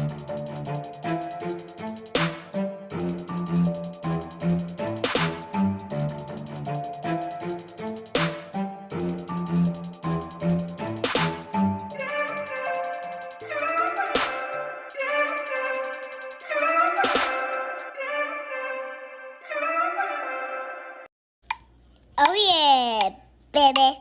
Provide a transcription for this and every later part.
Oh yeah, baby.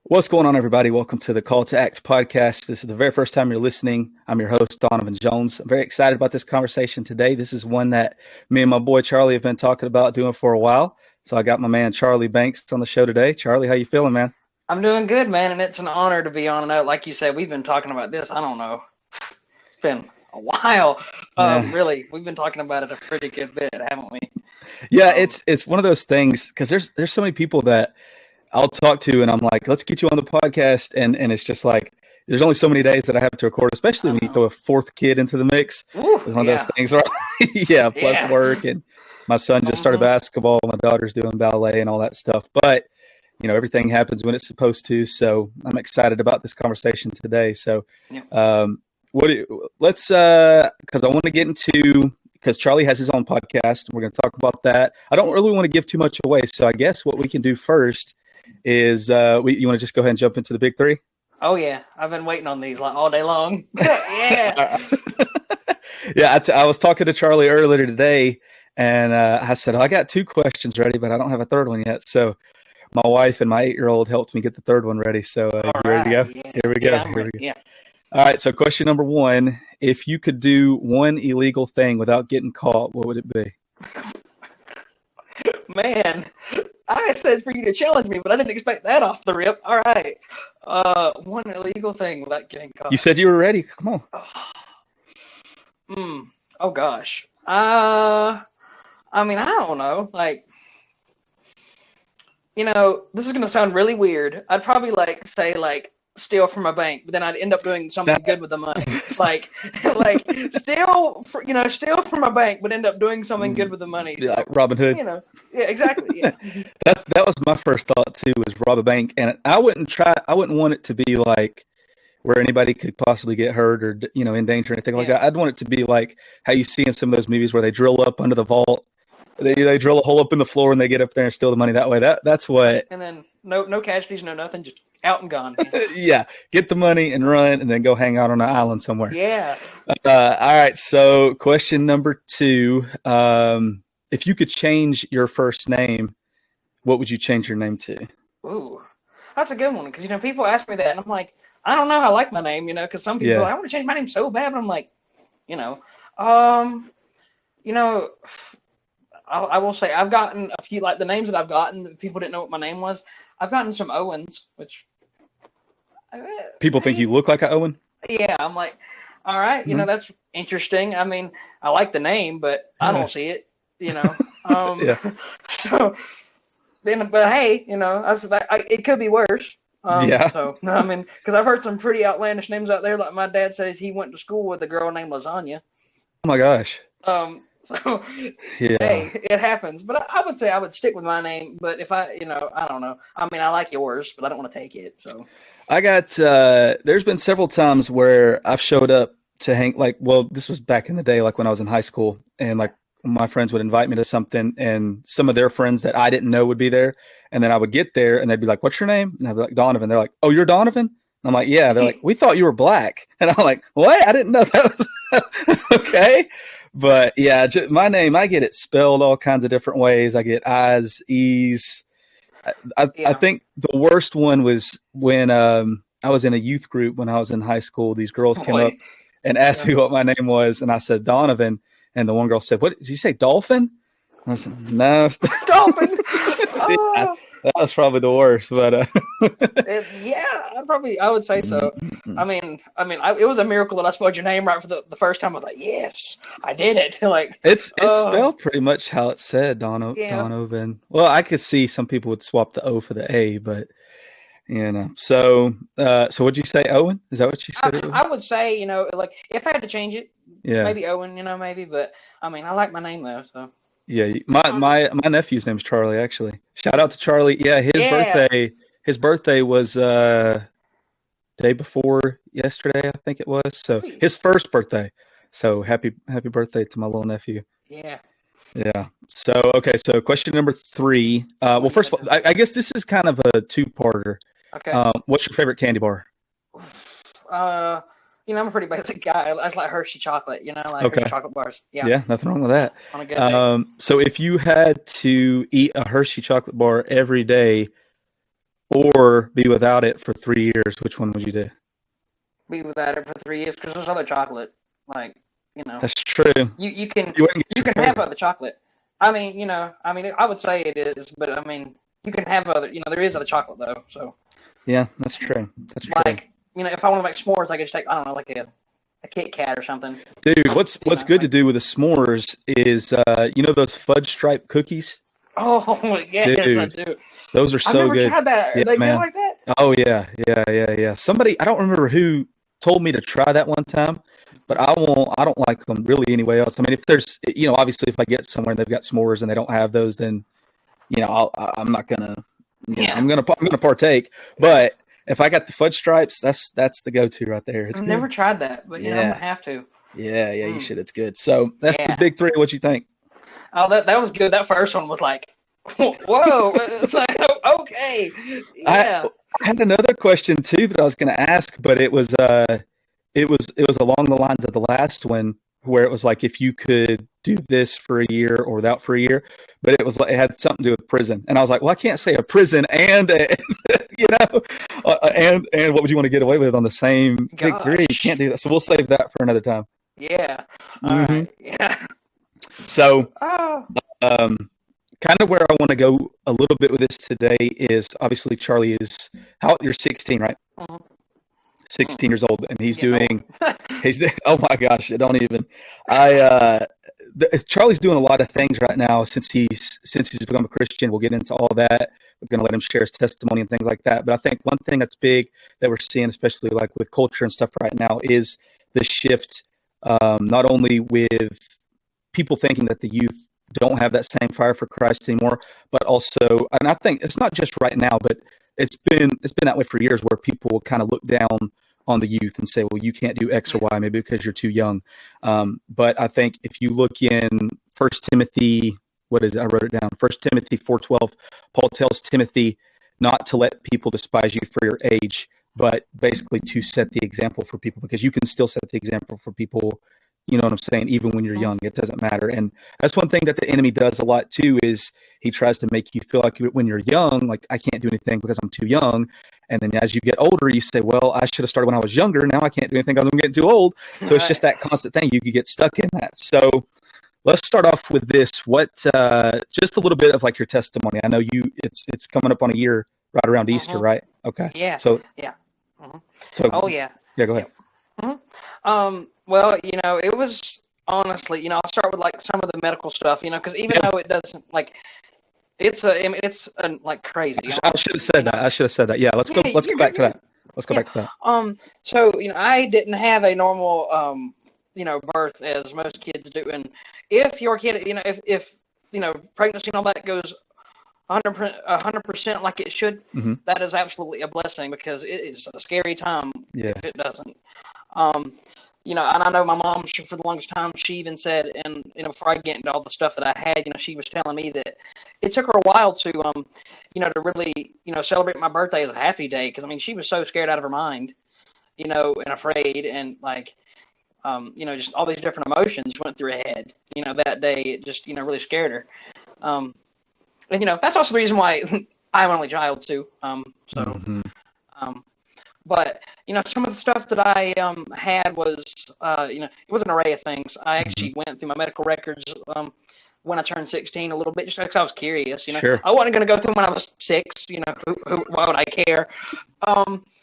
What's going on, everybody? Welcome to the Call to Act podcast. This is the very first time you're listening. I'm your host, Donovan Jones. I'm very excited about this conversation today. This is one that me and my boy Charlie have been talking about doing for a while. So I got my man Charlie Banks on the show today. Charlie, how you feeling, man? I'm doing good, man, and it's an honor to be on. Like you said, we've been talking about this. I don't know. It's been a while. Really, we've been talking about it a pretty good bit, haven't we? Yeah, it's one of those things because there's so many people that I'll talk to, and I'm like, let's get you on the podcast, and it's just like there's only so many days that I have to record, especially when you throw a fourth kid into the mix. It's one of those things, right? Plus work, and my son just started basketball, my daughter's doing ballet and all that stuff, but you know, everything happens when it's supposed to. So I'm excited about this conversation today. So let's because I want to get into, because Charlie has his own podcast and we're going to talk about that. I don't really want to give too much away. So I guess what we can do first is you want to just go ahead and jump into the big three? Oh yeah. I've been waiting on these like all day long. Yeah. I was talking to Charlie earlier today and I said, I got two questions ready, but I don't have a third one yet. So my wife and my 8-year-old helped me get the third one ready. So you ready to go? Yeah. Here we go. Yeah. All right. So question number one, if you could do one illegal thing without getting caught, what would it be? Man, I said for you to challenge me, but I didn't expect that off the rip. All right. One illegal thing without getting caught. You said you were ready. Come on. Oh gosh. I mean, I don't know. Like, you know, this is going to sound really weird. I'd probably say steal from a bank, but then I'd end up doing something good with the money. like steal from a bank, but end up doing something good with the money. So, like Robin Hood. You know, yeah, exactly. Yeah. That was my first thought too, was rob a bank. And I wouldn't want it to be like where anybody could possibly get hurt or, you know, in danger or anything like that. I'd want it to be like how you see in some of those movies where they drill up under the vault. They drill a hole up in the floor and they get up there and steal the money that way. That's what. And then no casualties, no nothing, just out and gone. Yeah, get the money and run, and then go hang out on an island somewhere. Yeah. All right. So question number two: if you could change your first name, what would you change your name to? Ooh, that's a good one, because people ask me that, and I'm like, I don't know. I like my name, because some people I want to change my name so bad, but I'm like, I will say I've gotten a few, like the names that I've gotten, people didn't know what my name was. I've gotten some Owens, which people think you look like an Owen. Yeah, I'm like, all right, that's interesting. I mean, I like the name, but I don't see it. So then, but hey, it could be worse. So I mean, because I've heard some pretty outlandish names out there. Like my dad says he went to school with a girl named Lasagna. Oh my gosh. So, hey, it happens. But I would say I would stick with my name. But if I don't know. I mean, I like yours, but I don't want to take it. So I got, there's been several times where I've showed up to hang, this was back in the day, like when I was in high school, and like my friends would invite me to something, and some of their friends that I didn't know would be there. And then I would get there and they'd be like, what's your name? And I'd be like, Donovan. They're like, oh, you're Donovan? I'm like, yeah. They're like, we thought you were black. And I'm like, what? I didn't know that was okay. But yeah, my name, I get it spelled all kinds of different ways. I get I's, E's. I think the worst one was when I was in a youth group when I was in high school. These girls came up and asked me what my name was. And I said, Donovan. And the one girl said, what did you say, dolphin? And I said, no. Dolphin. Yeah, that was probably the worst, but I would say so. I mean, it was a miracle that I spelled your name right for the first time. I was like, yes, I did it. Like it's spelled pretty much how it said, Donovan. Well, I could see some people would swap the O for the A, but So what'd you say, Owen? Is that what you said? I would say, like if I had to change it, maybe Owen, maybe. But I mean, I like my name though, so. Yeah, my nephew's name's Charlie, actually. Shout out to Charlie. Yeah, his birthday was day before yesterday, I think it was. So Sweet. his first birthday. So happy birthday to my little nephew. Yeah. Yeah. So okay. So question number 3. Well, first of all, I guess this is kind of a two-parter. Okay. What's your favorite candy bar? I'm a pretty basic guy. I just like Hershey chocolate, like Okay. Hershey chocolate bars. Yeah. Yeah, nothing wrong with that. On a good day. So if you had to eat a Hershey chocolate bar every day or be without it for 3 years, which one would you do? Be without it for 3 years because there's other chocolate. That's true. You can You wouldn't get you your can have favorite. other chocolate. I would say it is, but you can have other. There is other chocolate though. So Yeah, that's true. That's true. if I want to make s'mores, I could just take, I don't know, like a Kit Kat or something. Dude, what's good to do with the s'mores is those fudge stripe cookies? Oh yes, Dude, I do. those are I've so never good. tried that. Are Yeah, they good man. like that? Oh yeah. Somebody, I don't remember who told me to try that one time, but I don't like them really anywhere else. I mean, if there's, obviously if I get somewhere and they've got s'mores and they don't have those, then I'm not gonna, I'm gonna partake. But if I got the fudge stripes, that's the go-to right there. It's I've good. never tried that, but I'm gonna have to. Yeah, you should. It's good. So that's the big 3. What you think? Oh, that was good. That first one was like, whoa! It's like, okay, yeah. I had another question too that I was going to ask, but it was along the lines of the last one, where it was like if you could do this for a year or without for a year, but it was like it had something to do with prison, and I was like, well, I can't say a prison and and what would you want to get away with on the same big 3? You can't do that, so we'll save that for another time. Yeah. All right. Yeah. So, kind of where I want to go a little bit with this today is obviously Charlie is you're 16, right? 16 years old, and he's doing. Oh my gosh, don't even. Charlie's doing a lot of things right now since he's become a Christian. We'll get into all that. We're going to let him share his testimony and things like that. But I think one thing that's big that we're seeing, especially like with culture and stuff right now, is the shift. Not only with people thinking that the youth don't have that same fire for Christ anymore, but also, and I think it's not just right now, but it's been that way for years, where people kind of look down on the youth and say, well, you can't do X or Y, maybe because you're too young. But I think if you look in 1 Timothy, what is it? I wrote it down. 1 Timothy 4:12, Paul tells Timothy not to let people despise you for your age, but basically to set the example for people, because you can still set the example for people. You know what I'm saying? Even when you're young, it doesn't matter. And that's one thing that the enemy does a lot too, is he tries to make you feel like when you're young, like I can't do anything because I'm too young. And then as you get older, you say, well, I should have started when I was younger. Now I can't do anything because I'm getting too old. So it's just that constant thing. You could get stuck in that. So let's start off with this. What, just a little bit of like your testimony. I know it's coming up on a year right around Easter, right? Okay. Yeah. So, yeah. So, oh yeah. Yeah, go ahead. Well, it was honestly, I'll start with like some of the medical stuff, because even though it doesn't like, it's like crazy. I should have said that. Yeah, let's go back to that. Let's go back to that. So, I didn't have a normal, birth as most kids do. And if your kid, if pregnancy and all that goes 100% like it should, that is absolutely a blessing, because it is a scary time if it doesn't. And I know my mom, for the longest time, she even said, and before I get into all the stuff that I had, she was telling me that it took her a while to, to really, celebrate my birthday as a happy day, because she was so scared out of her mind, and afraid, and like, just all these different emotions went through her head, that day. It just, really scared her. And that's also the reason why I'm an only child too. But some of the stuff that I had was, it was an array of things. I actually went through my medical records when I turned 16 a little bit, just because I was curious. Sure. I wasn't going to go through when I was 6. Why would I care?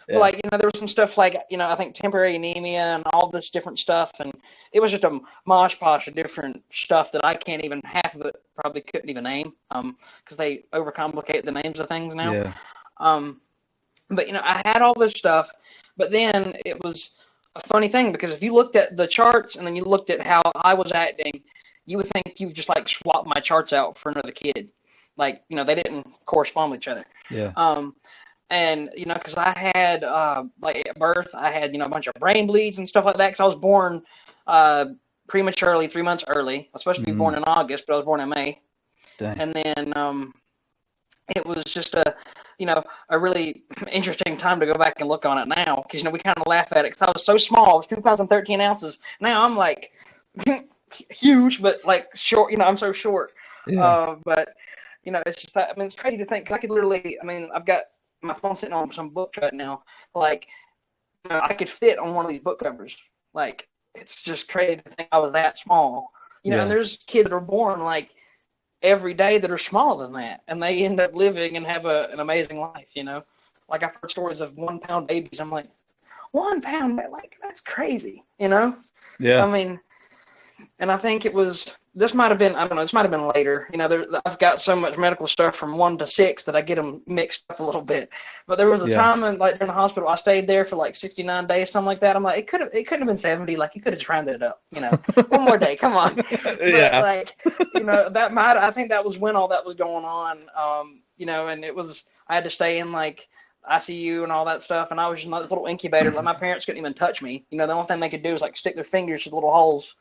Like, there was some stuff like, I think temporary anemia and all this different stuff, and it was just a mosh posh of different stuff that I can't even, half of it probably couldn't even name, because they overcomplicate the names of things now. Yeah. But, I had all this stuff, but then it was a funny thing, because if you looked at the charts and then you looked at how I was acting, you would think you just like swapped my charts out for another kid. Like, they didn't correspond with each other. Yeah. And, because I had, like at birth, I had, a bunch of brain bleeds and stuff like that because I was born prematurely, 3 months early. I was supposed to be born in August, but I was born in May. Dang. And then it was just a really interesting time to go back and look on it now because, we kind of laugh at it because I was so small. I was 2 pounds and 13 ounces. Now I'm like huge, but like short, I'm so short. Yeah. But, it's just, it's crazy to think because I could literally, I've got my phone sitting on some books right now. Like, I could fit on one of these book covers. Like, it's just crazy to think I was that small. And there's kids that are born like every day that are smaller than that, and they end up living and have an amazing life. Like I've heard stories of 1 pound babies. I'm like, 1 pound, like that's crazy. Yeah. And I think this might have been, I don't know, this might have been later. I've got so much medical stuff from 1 to 6 that I get them mixed up a little bit. But there was a time like during the hospital, I stayed there for like 69 days, something like that. I'm like, it couldn't have been 70. Like you could have just rounded it up, 1 more day. Come on. But like, I think that was when all that was going on. And I had to stay in like ICU and all that stuff. And I was just in this little incubator. Like my parents couldn't even touch me. The only thing they could do was like stick their fingers to little holes,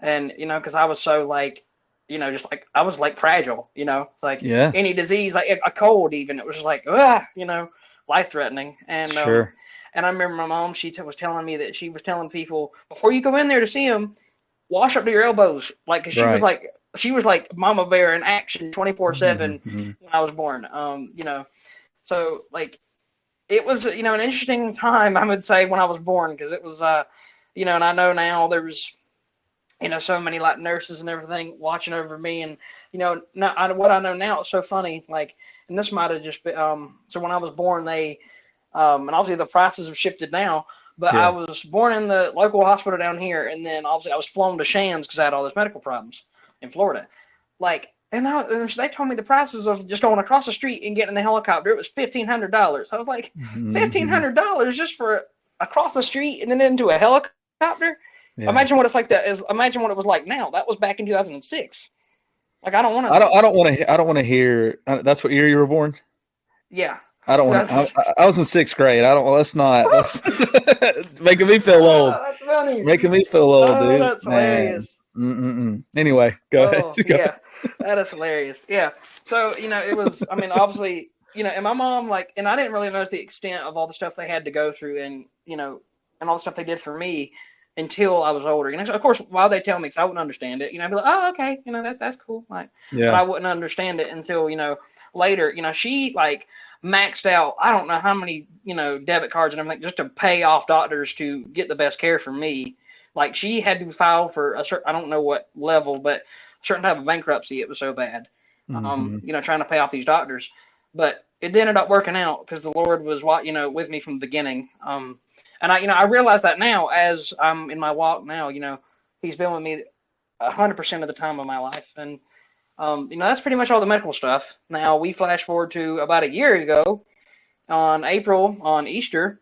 and, because I was so like, just like, I was like fragile, it's like any disease, like a cold even, it was just like, life threatening. And, sure. And I remember my mom, she was telling me that she was telling people before you go in there to see them, wash up to your elbows. Like, 'cause she was like Mama Bear in action 24/7 when I was born. So like, it was, an interesting time, I would say, when I was born, because it was, and I know now there was, so many like nurses and everything watching over me, and what I know now, it's so funny. Like, and this might have just been so when I was born, they and obviously the prices have shifted now, but I was born in the local hospital down here, and then obviously I was flown to Shands because I had all those medical problems in Florida. Like, and they told me the prices of just going across the street and getting in the helicopter, it was $1,500. I was like, $1,500 just for across the street and then into a helicopter. Yeah. Imagine what it's like. Imagine what it was like now. That was back in 2006. Like, I don't want to. I don't want to hear. That's what year you were born? Yeah. I don't want to. I was in 6th grade. Let's making me feel old. That's funny. Making me feel old, dude. That's hilarious. Anyway, go ahead. Yeah, that is hilarious. Yeah. So, it was, obviously, and my mom, like, and I didn't really notice the extent of all the stuff they had to go through and, and all the stuff they did for me until I was older. Of course, while they tell me, because I wouldn't understand it, I'd be like, oh, okay, that's cool. Like, but I wouldn't understand it until, later. She like maxed out, I don't know how many, debit cards and everything just to pay off doctors to get the best care for me. Like, she had to file for a certain, I don't know what level, but a certain type of bankruptcy. It was so bad, trying to pay off these doctors. But it ended up working out because the Lord was, with me from the beginning. And I realize that now as I'm in my walk now, He's been with me 100% of the time of my life. And, that's pretty much all the medical stuff. Now we flash forward to about a year ago on Easter,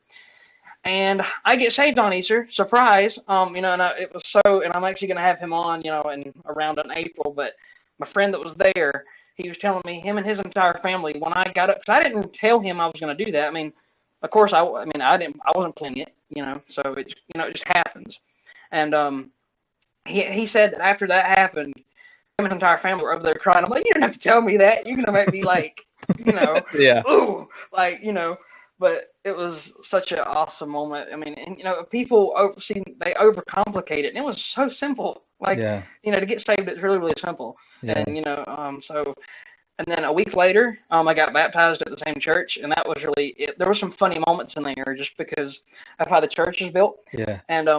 and I get saved on Easter, surprise. And it was and I'm actually going to have him on, in around in April, but my friend that was there, he was telling me him and his entire family, when I got up, because I didn't tell him I was going to do that. Of course, I wasn't planning it, so it, it just happens. And he said that after that happened, him and his entire family were over there crying. I'm like, you don't have to tell me that. You're going to make me like, yeah. Ooh, like, but it was such an awesome moment. People they overcomplicate it, and it was so simple. Like, to get saved, it's really, really simple. Yeah. And, and then a week later, I got baptized at the same church, and that was really it. There were some funny moments in there just because of how the church is built. Yeah. And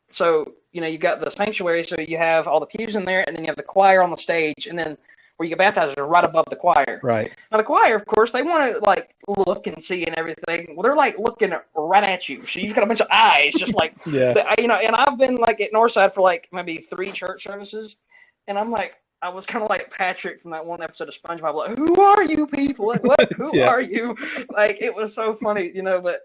so, you got the sanctuary, so you have all the pews in there, and then you have the choir on the stage, and then where you get baptized is right above the choir. Right. Now, the choir, of course, they want to, like, look and see and everything. Well, they're, like, looking right at you. So you've got a bunch of eyes just like, and I've been, like, at Northside for, like, maybe 3 church services, and I'm like, I was kind of like Patrick from that one episode of SpongeBob, like, who are you people? Like, what? Who are you? Like, it was so funny, but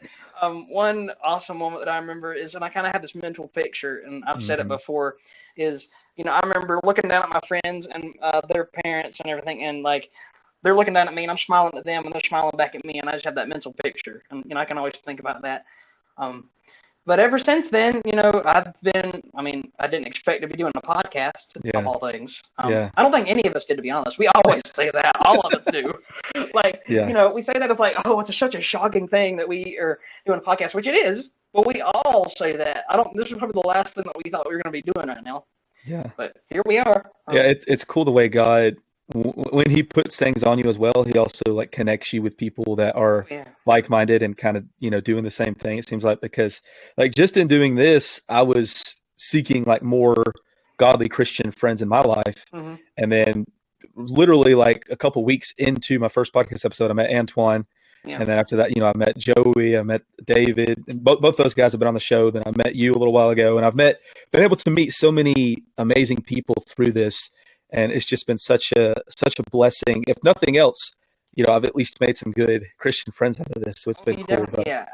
one awesome moment that I remember is, and I kind of had this mental picture, and I've said it before, is, I remember looking down at my friends and their parents and everything, and, like, they're looking down at me and I'm smiling at them and they're smiling back at me, and I just have that mental picture, and I can always think about that. But ever since then, I didn't expect to be doing a podcast of all things. I don't think any of us did, to be honest. We always say that. All of us do. We say that as like, oh, it's such a shocking thing that we are doing a podcast, which it is. But we all say that. This is probably the last thing that we thought we were going to be doing right now. Yeah. But here we are. It's cool the way God, when he puts things on you as well, he also like connects you with people that are like-minded and kind of, doing the same thing. It seems like, because like just in doing this, I was seeking like more godly Christian friends in my life. Mm-hmm. And then literally like a couple weeks into my first podcast episode, I met Antoine. Yeah. And then after that, I met Joey, I met David, and both those guys have been on the show. Then I met you a little while ago, and I've been able to meet so many amazing people through this. And it's just been such a blessing. If nothing else, I've at least made some good Christian friends out of this. So it's been cool. Yeah,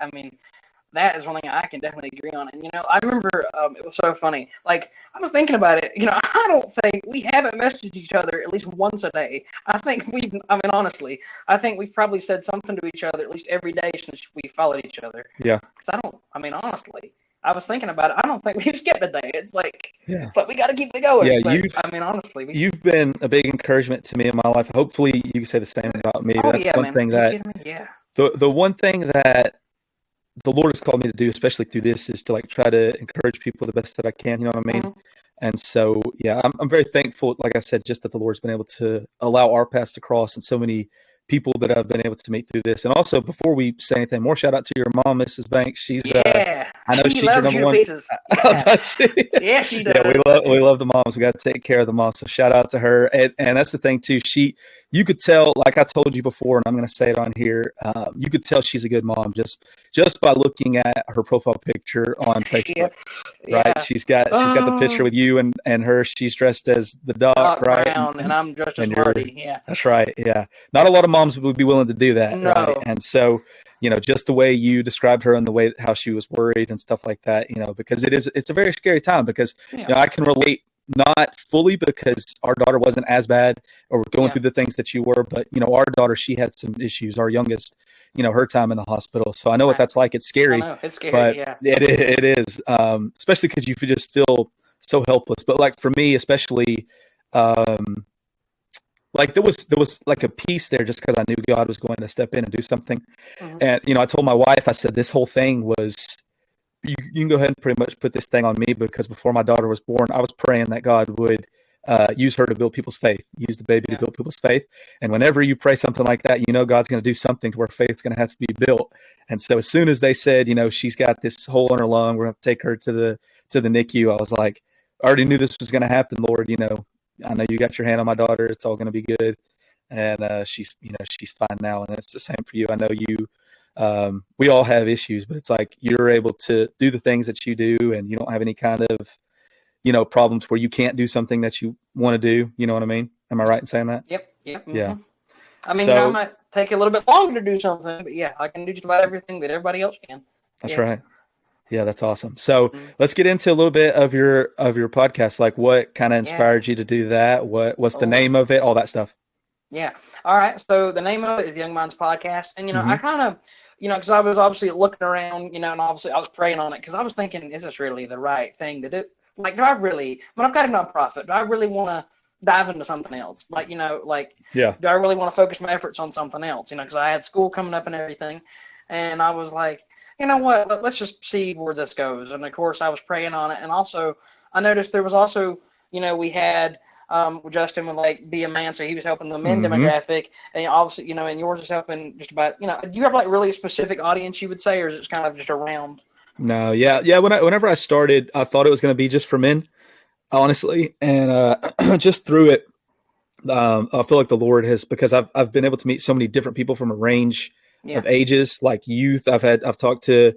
that is one thing I can definitely agree on. And, I remember it was so funny. Like, I was thinking about it. I don't think we haven't messaged each other at least once a day. Honestly, I think we've probably said something to each other at least every day since we followed each other. Yeah. Because honestly, I was thinking about it. I don't think we've skipped a day. It's like we got to keep it going. Yeah, but, honestly. You've been a big encouragement to me in my life. Hopefully you can say the same about me. That's one thing the one thing that the Lord has called me to do, especially through this, is to like try to encourage people the best that I can. You know what I mean? Mm-hmm. And so, I'm very thankful, like I said, just that the Lord's been able to allow our paths to cross, and so many people that I've been able to meet through this. And also, before we say anything more, shout out to your mom, Mrs. Banks. She's I know she's your number one. Yeah, she does. Yeah, we love the moms. We got to take care of the moms. So shout out to her. And that's the thing too. You could tell, like I told you before, and I'm going to say it on here. You could tell she's a good mom just by looking at her profile picture on Facebook. Right? She's got the picture with you and her. She's dressed as the Doc, right? Brown, and I'm dressed as Marty. Yeah, that's right. Yeah, not a lot of moms would be willing to do that. No. Right? And so, just the way you described her and the way how she was worried and stuff like that, because it's a very scary time, because I can relate. Not fully, because our daughter wasn't as bad or going through the things that you were, but our daughter, she had some issues. Our youngest, her time in the hospital. So I know what that's like. It's scary. I know. It's scary, but it is, especially because you just feel so helpless. But like for me, especially, like there was like a peace there, just because I knew God was going to step in and do something. Mm-hmm. And I told my wife, I said, this whole thing was. You can go ahead and pretty much put this thing on me, because before my daughter was born, I was praying that God would use her to build people's faith, use the baby to build people's faith. And whenever you pray something like that, God's going to do something to where faith's going to have to be built. And so as soon as they said, she's got this hole in her lung, we're going to take her to the NICU, I was like, I already knew this was going to happen, Lord. I know you got your hand on my daughter. It's all going to be good. And she's fine now. And it's the same for you. I know you. We all have issues, but it's like you're able to do the things that you do, and you don't have any kind of, problems where you can't do something that you want to do. You know what I mean? Am I right in saying that? Yep. Mm-hmm. Yeah. I might take a little bit longer to do something, but I can do just about everything that everybody else can. That's right. Yeah, that's awesome. So let's get into a little bit of your podcast. Like, what kind of inspired you to do that? What's the name of it? All that stuff. Yeah. All right. So the name of it is the Young Minds Podcast. And, I kind of, because I was obviously looking around, and obviously I was praying on it, because I was thinking, is this really the right thing to do? Like, do I really, when I've got a nonprofit, do I really want to dive into something else? Like, do I really want to focus my efforts on something else? Because I had school coming up and everything. And I was like, you know what, let's just see where this goes. And of course I was praying on it. And also I noticed there was also, we had, Justin would like be a man, so he was helping the men demographic, and obviously, and yours is helping just about, do you have like really a specific audience you would say, or is it kind of just around? No, yeah. Whenever I started, I thought it was going to be just for men, honestly, and just through it, I feel like the Lord has, because I've been able to meet so many different people from a range of ages, like youth. I've talked to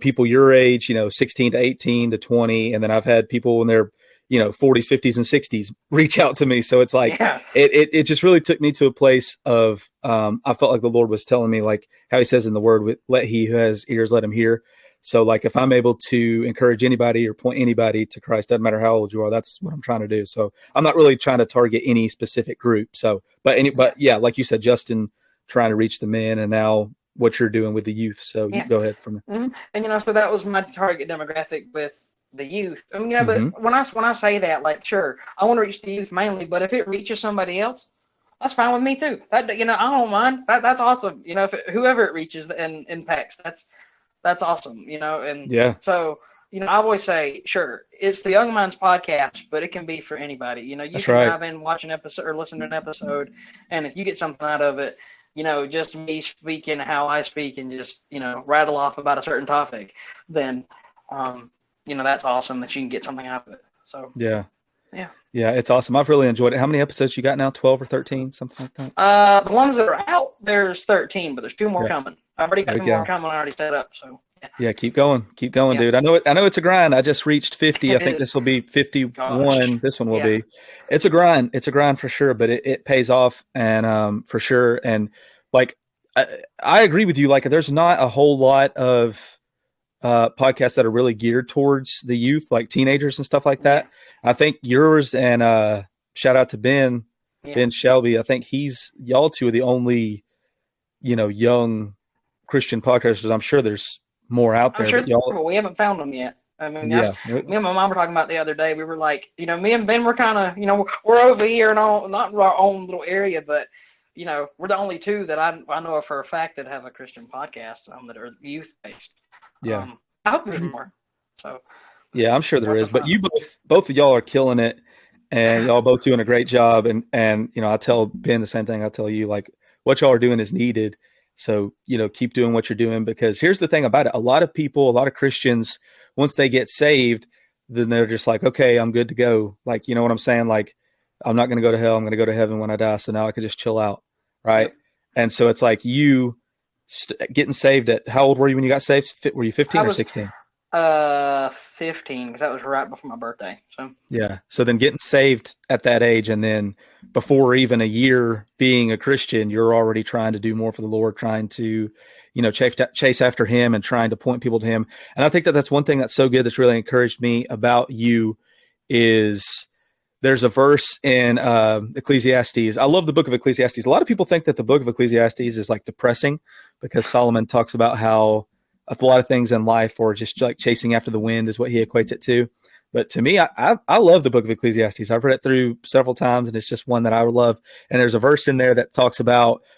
people your age, 16 to 18 to 20, and then I've had people in their 40s, 50s, and 60s reach out to me. So it's like, it just really took me to a place of, I felt like the Lord was telling me, like how he says in the word, let he who has ears, let him hear, So like if I'm able to encourage anybody or point anybody to Christ, doesn't matter how old you are, that's what I'm trying to do. So I'm not really trying to target any specific group. So, but yeah, like you said, Justin, trying to reach the men, and now what you're doing with the youth. So you go ahead from there. And so that was my target demographic with the youth. I mean, Mm-hmm. but when I say that, like, sure, I want to reach the youth mainly, but if it reaches somebody else, that's fine with me too. That I don't mind. That's awesome. If whoever it reaches and impacts, that's awesome. And Yeah, so I always say, sure, it's the Young Minds podcast, but it can be for anybody. You that's can right. dive in, watch an episode, or listen to an episode, and if you get something out of it, just me speaking how I speak and just rattle off about a certain topic, then that's awesome that you can get something out of it. So Yeah. yeah. Yeah, it's awesome. I've really enjoyed it. How many episodes you got now? 12 or 13, something like that? The ones that are out, there's 13, but there's 2 more Yeah. coming. I've already got There 2 we more go. coming already set up. So Yeah, keep going, Yeah. dude. I know it's a grind. I just reached 50. I It think is. this will be 51. Gosh. This one will Yeah. be. It's a grind. It's a grind for sure, but it pays off, and for sure. And like I agree with you. Like there's not a whole lot of podcasts that are really geared towards the youth, like teenagers and stuff like that. I think yours, and shout out to Ben Shelby. I think y'all two are the only young Christian podcasters. I'm sure there's more out there. I'm sure, but y'all, but we haven't found them yet. I mean, yeah, me and my mom were talking about the other day. We were like, me and Ben were kind of, we're over here and all, not in our own little area, but we're the only 2 that I know of for a fact that have a Christian podcast that are youth based. Yeah. I hope there's more. So. Yeah, I'm sure there is. But you both of y'all are killing it, and y'all both doing a great job. And I tell Ben the same thing I tell you. Like what y'all are doing is needed. So keep doing what you're doing, because here's the thing about it: a lot of people, a lot of Christians, once they get saved, then they're just like, okay, I'm good to go. Like, you know what I'm saying? Like, I'm not going to go to hell. I'm going to go to heaven when I die. So now I can just chill out, right? Yep. And so it's like you getting saved at, how old were you when you got saved? Were you 15 or 16? 15, because that was right before my birthday. So yeah. So then getting saved at that age, and then before even a year being a Christian, you're already trying to do more for the Lord, trying to, chase after him and trying to point people to him. And I think that that's one thing that's so good that's really encouraged me about you is there's a verse in Ecclesiastes. I love the book of Ecclesiastes. A lot of people think that the book of Ecclesiastes is like depressing, because Solomon talks about how a lot of things in life are just like chasing after the wind is what he equates it to. But to me, I love the book of Ecclesiastes. I've read it through several times, and it's just one that I would love. And there's a verse in there that talks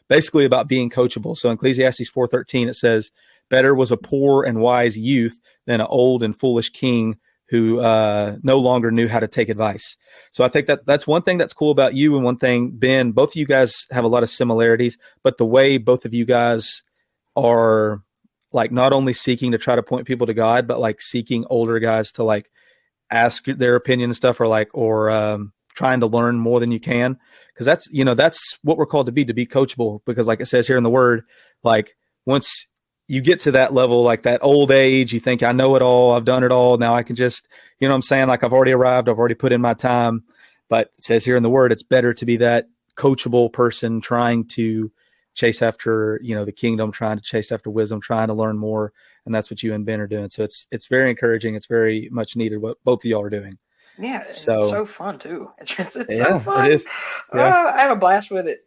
basically about being coachable. So in Ecclesiastes 4:13, it says, "Better was a poor and wise youth than an old and foolish king who no longer knew how to take advice." So I think that that's one thing that's cool about you, and one thing, Ben, both of you guys have a lot of similarities, but the way both of you guys are like not only seeking to try to point people to God, but like seeking older guys to like ask their opinion and stuff, or trying to learn more than you can. Cause that's what we're called to be coachable, because like it says here in the word, like once you get to that level, like that old age, you think I know it all, I've done it all. Now I can just, you know what I'm saying? Like I've already arrived, I've already put in my time, but it says here in the word, it's better to be that coachable person trying to chase after, the kingdom, trying to chase after wisdom, trying to learn more. And that's what you and Ben are doing. So it's very encouraging. It's very much needed what both of y'all are doing. Yeah. So, it's so fun too. It's so fun. It is. Yeah. I have a blast with it.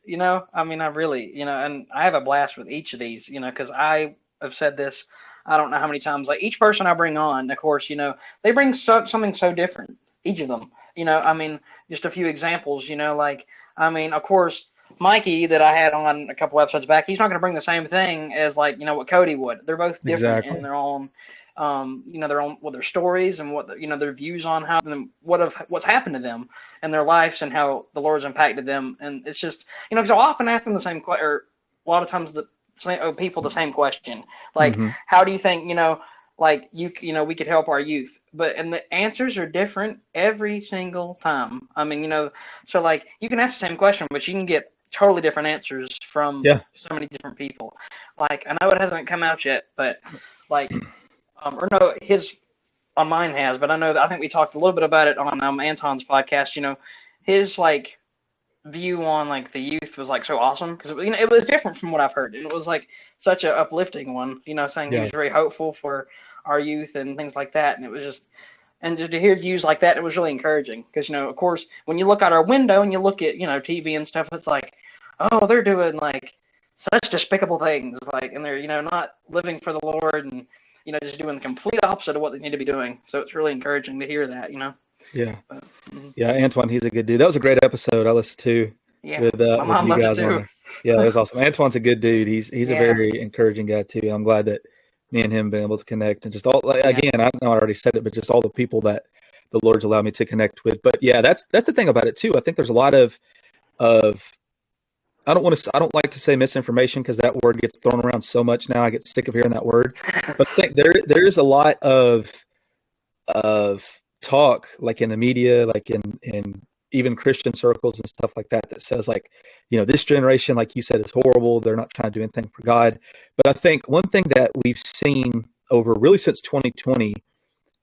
I mean, I really, and I have a blast with each of these, because I have said this, I don't know how many times, like each person I bring on, of course, they bring something so different, each of them, I mean, just a few examples, of course, Mikey that I had on a couple episodes back, he's not going to bring the same thing as like, what Cody would. They're both different in their own, their stories and what, their views on how, what's happened to them and their lives and how the Lord's impacted them. And it's just, because I'll often ask them the same question, or a lot of times people the same question, like, how do you think, like we could help our youth, and the answers are different every single time. I mean, so like you can ask the same question, but you can get totally different answers from so many different people. Like, I know it hasn't come out yet, but like, or no, on mine has, but I think we talked a little bit about it on Anton's podcast. His like view on like the youth was like so awesome, because it was different from what I've heard, and it was like such a uplifting one. Saying he was very hopeful for our youth and things like that. And it was just, and to hear views like that, it was really encouraging. Because, of course, when you look out our window and you look at, TV and stuff, it's like, oh, they're doing like such despicable things, like, and they're, not living for the Lord and, just doing the complete opposite of what they need to be doing. So it's really encouraging to hear that, Yeah. But, Yeah, Antoine, he's a good dude. That was a great episode I listened to with my mom you loved guys it on too. there. Yeah, that was awesome. Antoine's a good dude. He's a very encouraging guy too. And I'm glad that me and him been able to connect, and just all, again, I know I already said it, but just all the people that the Lord's allowed me to connect with. But yeah, that's the thing about it too. I think there's a lot of I don't like to say misinformation, because that word gets thrown around so much now. I get sick of hearing that word. But I think there's a lot of talk, like in the media, like in even Christian circles and stuff like that says, like, this generation, like you said, is horrible. They're not trying to do anything for God. But I think one thing that we've seen over really since 2020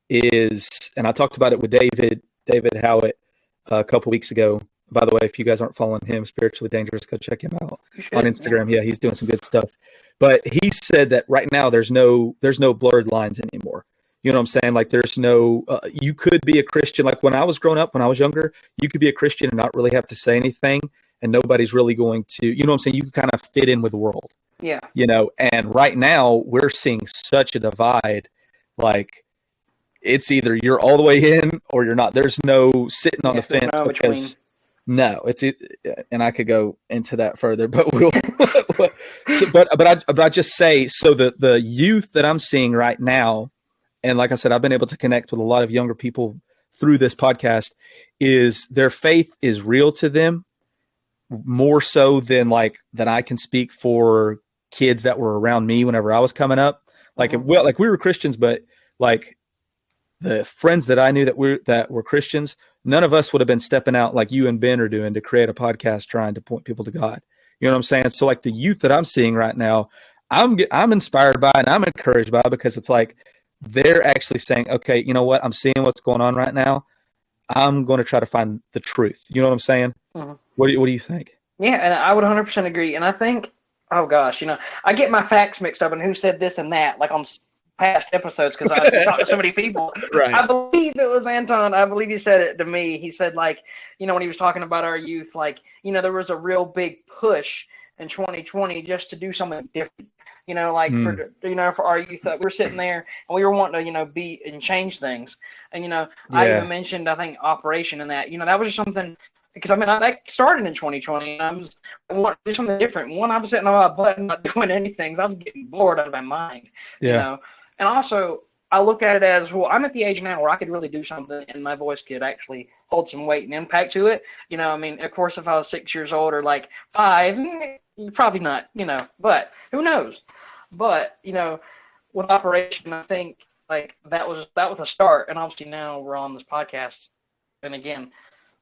is, and I talked about it with David Howitt a couple weeks ago. By the way, if you guys aren't following him, Spiritually Dangerous, go check him out on Instagram. Yeah, he's doing some good stuff. But he said that right now there's no blurred lines anymore. You know what I'm saying? Like, there's no, you could be a Christian. Like when I was growing up, when I was younger, you could be a Christian and not really have to say anything, and nobody's really going to, you know what I'm saying? You can kind of fit in with the world. Yeah. And right now we're seeing such a divide. Like, it's either you're all the way in or you're not. There's no sitting on the fence, because and I could go into that further, but but I just say, so the youth that I'm seeing right now, and like I said, I've been able to connect with a lot of younger people through this podcast, is their faith is real to them, more so than I can speak for kids that were around me whenever I was coming up. Like, we were Christians, but like the friends that I knew that were Christians, none of us would have been stepping out like you and Ben are doing to create a podcast trying to point people to God. You know what I'm saying? So like the youth that I'm seeing right now, I'm inspired by and I'm encouraged by, because it's like they're actually saying, okay, you know what? I'm seeing what's going on right now. I'm going to try to find the truth. You know what I'm saying? Mm-hmm. What do you think? Yeah, and I would 100% agree. And I think, oh gosh, I get my facts mixed up and who said this and that, like on past episodes, because I've talked to so many people. Right. I believe it was Anton. I believe he said it to me. He said, like, when he was talking about our youth, like, there was a real big push in 2020 just to do something different. For our youth, we're sitting there and we were wanting to, be and change things. And, I even mentioned, I think, Operation and that, that was just something, because that started in 2020 and I wanted to do something different. One, I was sitting on my butt and not doing anything. So I was getting bored out of my mind, And also, I look at it as, well, I'm at the age now where I could really do something and my voice could actually hold some weight and impact to it. Of course, if I was 6 years old or like 5, probably not, but who knows? But, with Operation, I think like that was a start. And obviously now we're on this podcast. And again,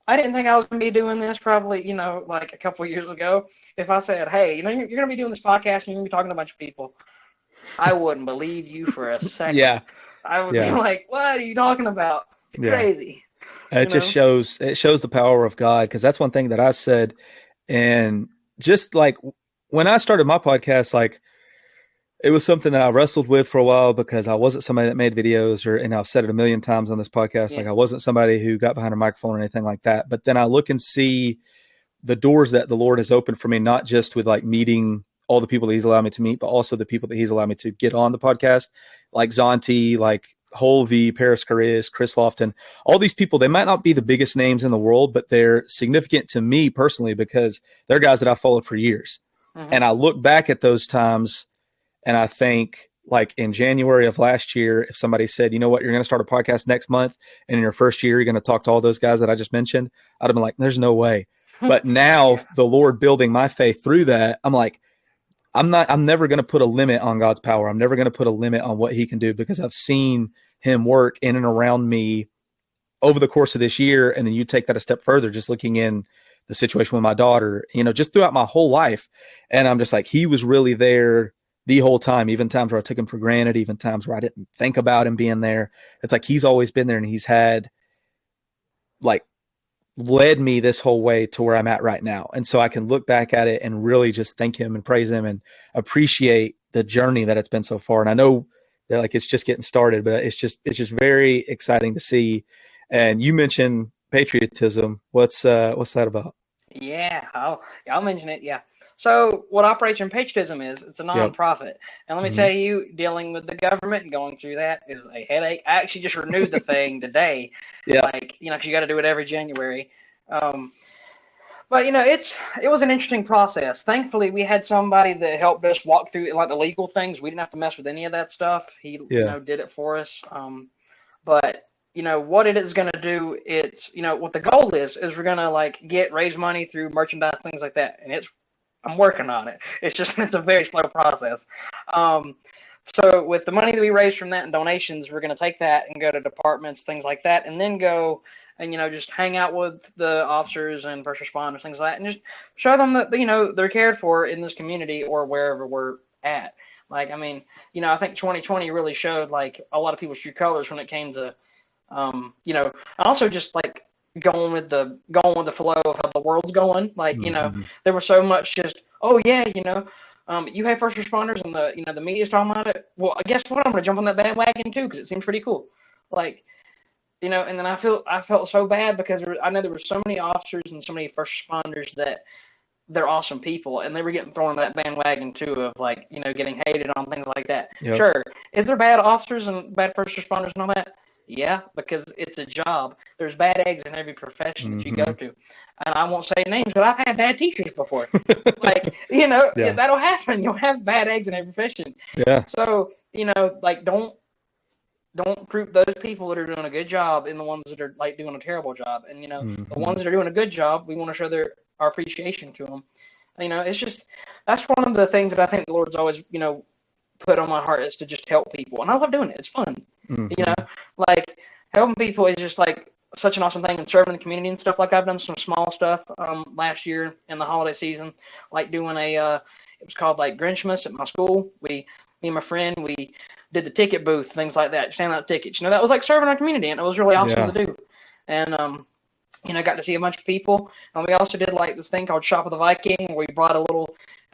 I didn't think I was going to be doing this probably, like a couple of years ago. If I said, hey, you're going to be doing this podcast and you're going to be talking to a bunch of people, I wouldn't believe you for a second. Yeah. I would be like, what are you talking about? You're crazy. It just shows the power of God, because that's one thing that I said. And just like when I started my podcast, like it was something that I wrestled with for a while, because I wasn't somebody that made videos, and I've said it a million times on this podcast. Like I wasn't somebody who got behind a microphone or anything like that. But then I look and see the doors that the Lord has opened for me, not just with like meeting all the people that he's allowed me to meet, but also the people that he's allowed me to get on the podcast, like Zonti, like Holvey, Paris Caris, Chris Lofton, all these people. They might not be the biggest names in the world, but they're significant to me personally, because they're guys that I followed for years. Mm-hmm. And I look back at those times and I think, like in January of last year, if somebody said, you know what, you're going to start a podcast next month, and in your first year, you're going to talk to all those guys that I just mentioned, I'd have been like, there's no way. But now the Lord building my faith through that, I'm like, I'm never going to put a limit on God's power. I'm never going to put a limit on what he can do, because I've seen him work in and around me over the course of this year. And then you take that a step further, just looking in the situation with my daughter, just throughout my whole life. And I'm just like, he was really there the whole time, even times where I took him for granted, even times where I didn't think about him being there. It's like, he's always been there, and he's had like led me this whole way to where I'm at right now. And so I can look back at it and really just thank him and praise him and appreciate the journey that it's been so far. And I know like it's just getting started, but it's just very exciting to see. And you mentioned patriotism. What's that about? Yeah, I'll mention it. Yeah. So what Operation Patriotism is, it's a Yep. nonprofit. And let me Hmm. tell you, dealing with the government and going through that is a headache. I actually just renewed the thing today. Yeah. Like, because you got to do it every January. Um, but it was an interesting process. Thankfully, we had somebody that helped us walk through like the legal things. We didn't have to mess with any of that stuff. He, Yeah. did it for us. But what it is going to do, it's what the goal is we're going to like raise money through merchandise, things like that. And I'm working on it. It's just it's a very slow process. Um, so with the money that we raise from that and donations, we're going to take that and go to departments, things like that, and then go and just hang out with the officers and first responders, things like that, and just show them that they're cared for in this community or wherever we're at. Like, I mean, I think 2020 really showed like a lot of people's true colors when it came to, also just like going with the flow of how the world's going. Like, Hmm. there was so much just, oh yeah, you have first responders and the media's talking about it. Well, guess what? I'm gonna jump on that bandwagon too because it seems pretty cool. Like, and then I felt so bad because I know there were so many officers and so many first responders that they're awesome people and they were getting thrown on that bandwagon too of like getting hated on, things like that. Yep. Sure, is there bad officers and bad first responders and all that? Yeah, because it's a job. There's bad eggs in every profession that you go Hmm. to, and I won't say names, but I've had bad teachers before. Like, Yeah. that'll happen. You'll have bad eggs in every profession. Yeah. So like don't group those people that are doing a good job in the ones that are like doing a terrible job. And the Hmm. ones that are doing a good job, we want to show our appreciation to them. It's just that's one of the things that I think the Lord's always put on my heart is to just help people, and I love doing it. It's fun. Hmm. Like helping people is just like such an awesome thing, and serving the community and stuff. Like I've done some small stuff last year in the holiday season, like doing it was called like Grinchmas at my school. Me and my friend, we did the ticket booth, things like that, standing out tickets. That was like serving our community, and it was really awesome Yeah. to do. And got to see a bunch of people. And we also did like this thing called Shop of the Viking, where we brought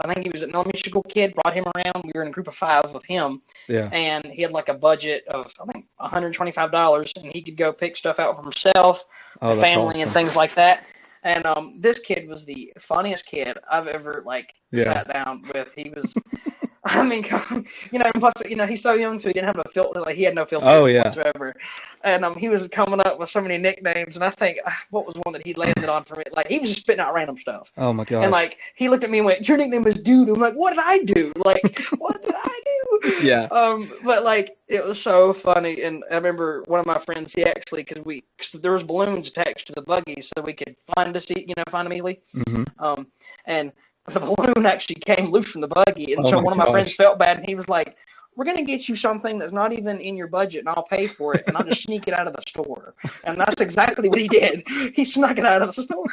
I think he was an elementary school kid, brought him around. We were in a group of 5 with him, Yeah. and he had like a budget of I think $125, and he could go pick stuff out for himself, Oh, the that's family, and awesome. things like that. And this kid was the funniest kid I've ever like Yeah. sat down with. He was, I mean, plus he's so young, so he didn't have a filter. Like he had no filter Oh, yeah. whatsoever. And he was coming up with so many nicknames, and I think what was one that he landed on for me? Like he was just spitting out random stuff. Oh my And gosh. like he looked at me and went, "Your nickname is Dude." I'm like, "What did I do? Like, what did I do?" Yeah. But like it was so funny, and I remember one of my friends. He actually, because there was balloons attached to the buggy, so we could find a seat, find immediately. Hmm. And the balloon actually came loose from the buggy, and Oh so my one of my friends gosh. felt bad, and he was like, "We're gonna get you something that's not even in your budget, and I'll pay for it, and I'll just sneak it out of the store." And that's exactly what he did. He snuck it out of the store.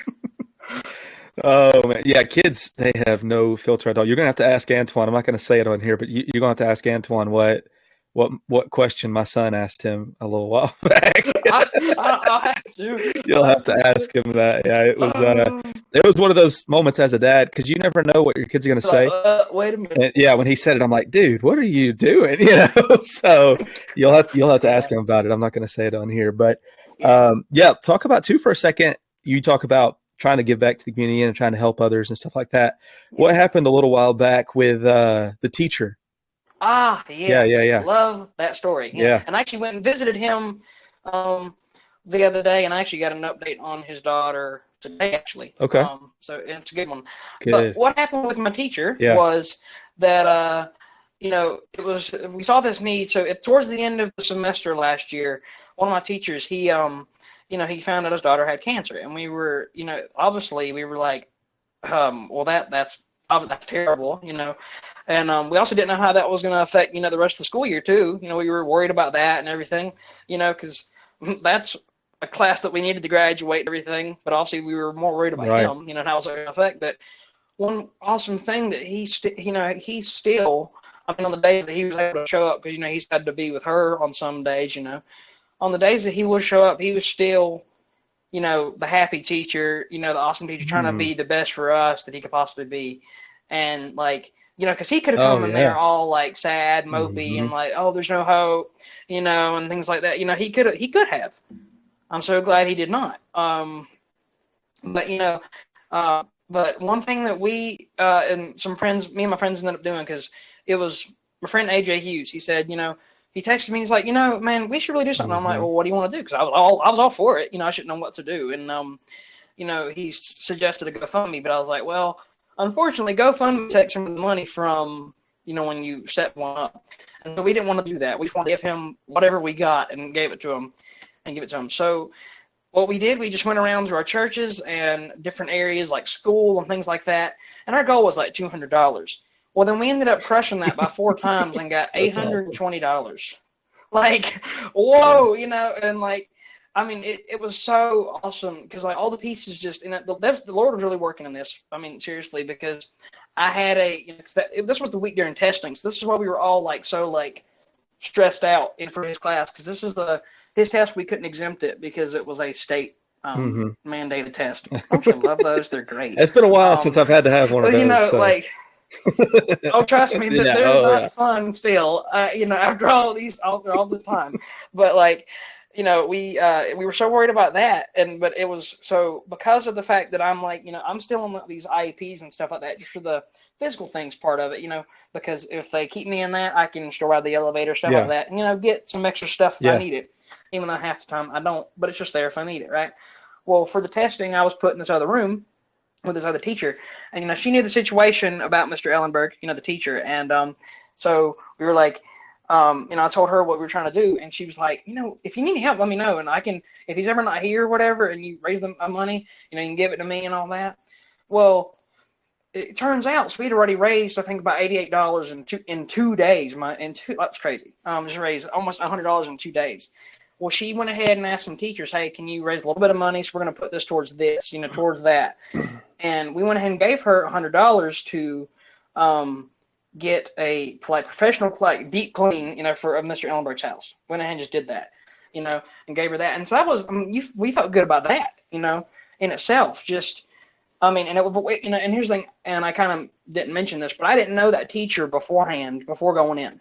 Oh man, yeah, kids they have no filter at all. You're gonna have to ask Antoine. I'm not gonna say it on here, but you're gonna have to ask Antoine what question my son asked him a little while back. I'll have to. You'll have to ask him that. Yeah, Um, it was one of those moments as a dad because you never know what your kid's gonna say. Wait a minute. And yeah, when he said it, I'm like, dude, what are you doing? So you'll have to ask him about it. I'm not gonna say it on here, but yeah, talk about too for a second. You talk about trying to give back to the community and trying to help others and stuff like that. What happened a little while back with the teacher? Yeah. Love that story. Yeah. And I actually went and visited him the other day, and I actually got an update on his daughter today, actually. Okay. So it's a good one. Good. But what happened with my teacher Yeah. was that, we saw this need. So towards the end of the semester last year, one of my teachers, he found out his daughter had cancer, and we were, obviously we were like, well, that's terrible, and we also didn't know how that was going to affect, the rest of the school year too. We were worried about that and everything, because that's a class that we needed to graduate and everything, but obviously we were more worried about Right. him, and how was it going to affect. But one awesome thing that he still, I mean, on the days that he was able to show up, because, he's had to be with her on some days, on the days that he would show up, he was still, the happy teacher, the awesome teacher, trying to be the best for us that he could possibly be. And like You know, because he could have Oh, come in yeah. there all like sad, mopey, and like, oh, there's no hope, you know, and things like that. You know, he could have. I'm so glad he did not. But you know, but one thing that we and some friends, me and my friends ended up doing, because it was my friend AJ Hughes. He said, you know, he texted me. He's like, you know, man, we should really do something. I'm like, well, what do you want to do? Because I was all for it. You know, I shouldn't know what to do. And you know, he suggested a GoFundMe, but I was like, well, unfortunately, GoFundMe takes some of the money from, you know, when you set one up, and so we didn't want to do that. We just wanted to give him whatever we got and gave it to him, and give it to him. So what we did, we just went around to our churches and different areas like school and things like that, and our goal was like $200. Well, then we ended up crushing that by 4 times and got $820. Like, whoa, you know, and like, I mean, it was so awesome, because like all the pieces just, and the Lord was really working in this. I mean, seriously, because I had this was the week during testing, so this is why we were all like so like stressed out in for his class, because this is his test. We couldn't exempt it because it was a state mandated test. Don't you love those? They're great. It's been a while since I've had to have one of those. You know, so. like, oh, trust me, they're not fun still. You know, after all the time, but like, you know, we were so worried about that, but it was so because of the fact that I'm like, you know, I'm still on these IEPs and stuff like that, just for the physical things part of it, you know, because if they keep me in that, I can still ride the elevator, stuff like that, and, you know, get some extra stuff if I need it, even though half the time I don't, but it's just there if I need it, right? Well, for the testing, I was put in this other room with this other teacher, and, you know, she knew the situation about Mr. Ellenberg, you know, the teacher, and so we were like, you know, I told her what we were trying to do, and she was like, you know, if you need any help, let me know, and I can, if he's ever not here or whatever, and you raise them money, you know, you can give it to me and all that. Well, it turns out, so we'd already raised, I think, about $88 in 2 days. That's crazy. Just raised almost $100 in 2 days. Well, she went ahead and asked some teachers, hey, can you raise a little bit of money? So we're going to put this towards this, you know, towards that. And we went ahead and gave her $100 to get a professional deep clean, you know, for Mr. Ellenberg's house. Went ahead and just did that, you know, and gave her that. And so that was, we felt good about that, you know, in itself. Just, I mean, and it was, you know, and here's the thing, and I kind of didn't mention this, but I didn't know that teacher beforehand, before going in.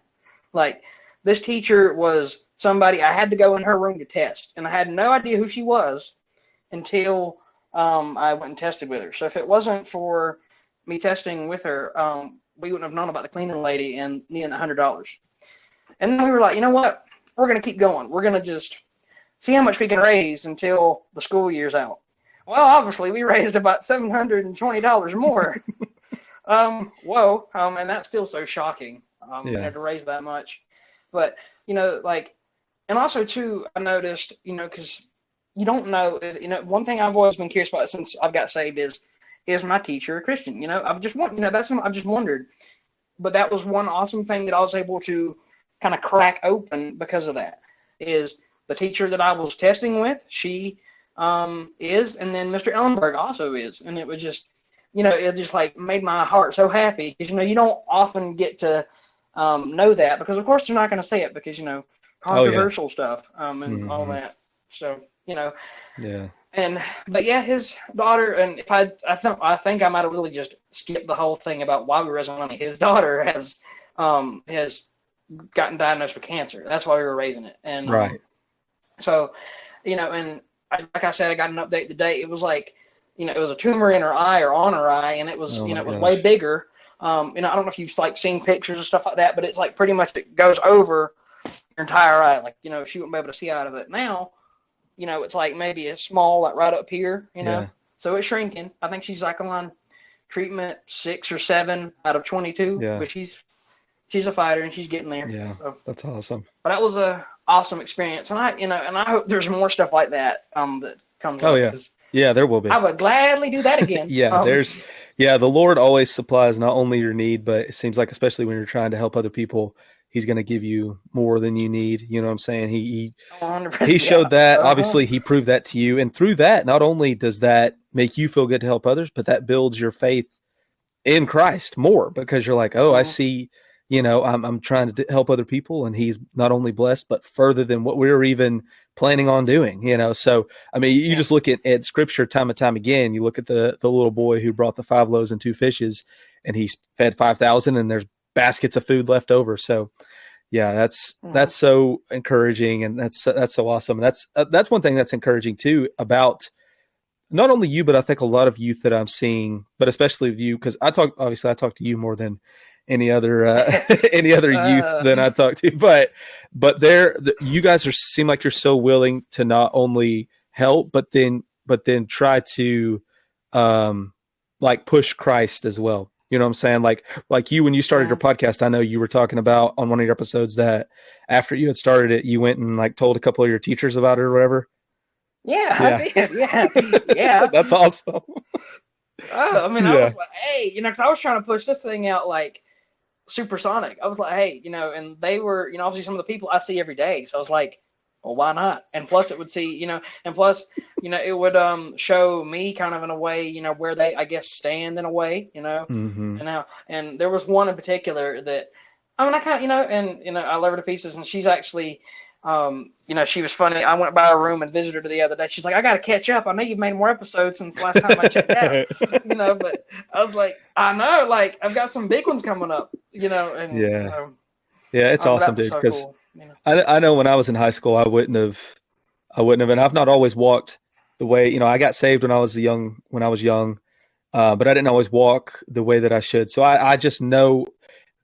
Like, this teacher was somebody I had to go in her room to test, and I had no idea who she was until I went and tested with her. So if it wasn't for me testing with her, we wouldn't have known about the cleaning lady and needing $100. And then we were like, you know what? We're going to keep going. We're going to just see how much we can raise until the school year's out. Well, obviously, we raised about $720 more. Whoa. And that's still so shocking, you know, to raise that much. But, you know, like, and also, too, I noticed, you know, because you don't know, you know, one thing I've always been curious about since I've got saved is my teacher a Christian? You know, I've just wondered. But that was one awesome thing that I was able to kind of crack open because of that, is the teacher that I was testing with, she is, and then Mr. Ellenberg also is. And it was just, you know, it just like made my heart so happy, because, you know, you don't often get to know that, because of course they're not going to say it, because, you know, controversial stuff and all that. So, you know, but yeah, his daughter, and if I think I might have really just skipped the whole thing about why we were raising money. His daughter has gotten diagnosed with cancer. That's why we were raising it. And so, you know, and like I said, I got an update today. It was like, you know, it was a tumor in her eye or on her eye, and it was, you know, it was way bigger. You know, I don't know if you've like seen pictures and stuff like that, but it's like pretty much it goes over your entire eye. Like, you know, she wouldn't be able to see out of it. Now, you know, it's like maybe a small, like right up here, you know, so it's shrinking. I think she's like on treatment 6 or 7 out of 22, but she's a fighter and she's getting there. Yeah, so that's awesome. But that was a awesome experience, and I hope there's more stuff like that that comes. Yeah, there will be. I would gladly do that again. The Lord always supplies not only your need, but it seems like, especially when you're trying to help other people, He's going to give you more than you need. You know what I'm saying? He showed that. Obviously, He proved that to you. And through that, not only does that make you feel good to help others, but that builds your faith in Christ more, because you're like, I see, you know, I'm trying to help other people, and He's not only blessed, but further than what we're even planning on doing, So, I mean, you just look at scripture time and time again. You look at the little boy who brought the 5 loaves and 2 fishes, and he's fed 5,000, and there's baskets of food left over. So, yeah, that's so encouraging, and that's so awesome. That's one thing that's encouraging too about not only you, but I think a lot of youth that I'm seeing, but especially you, because I talk to you more than any other youth than I talk to, but you guys seem like you're so willing to not only help, but then try to like push Christ as well. You know what I'm saying? Like you, when you started your podcast, I know you were talking about on one of your episodes that after you had started it, you went and like told a couple of your teachers about it or whatever. Yeah. I did. Yeah. That's awesome. I mean, I was like, hey, because I was trying to push this thing out like supersonic. I was like, hey, and they were, obviously some of the people I see every day. So I was like, well, why not? And plus it would it would show me kind of in a way, where they, I guess, stand in a way, and there was one in particular that, I mean, I kind of, I love her to pieces, and she's actually, she was funny. I went by her room and visited her the other day. She's like, I got to catch up. I know you've made more episodes since the last time I checked out, but I was like, I know, like I've got some big ones coming up, and so, it's awesome, dude. Because cool, I know when I was in high school, I wouldn't have, and I've not always walked the way, I got saved when I was young, but I didn't always walk the way that I should. So I just know,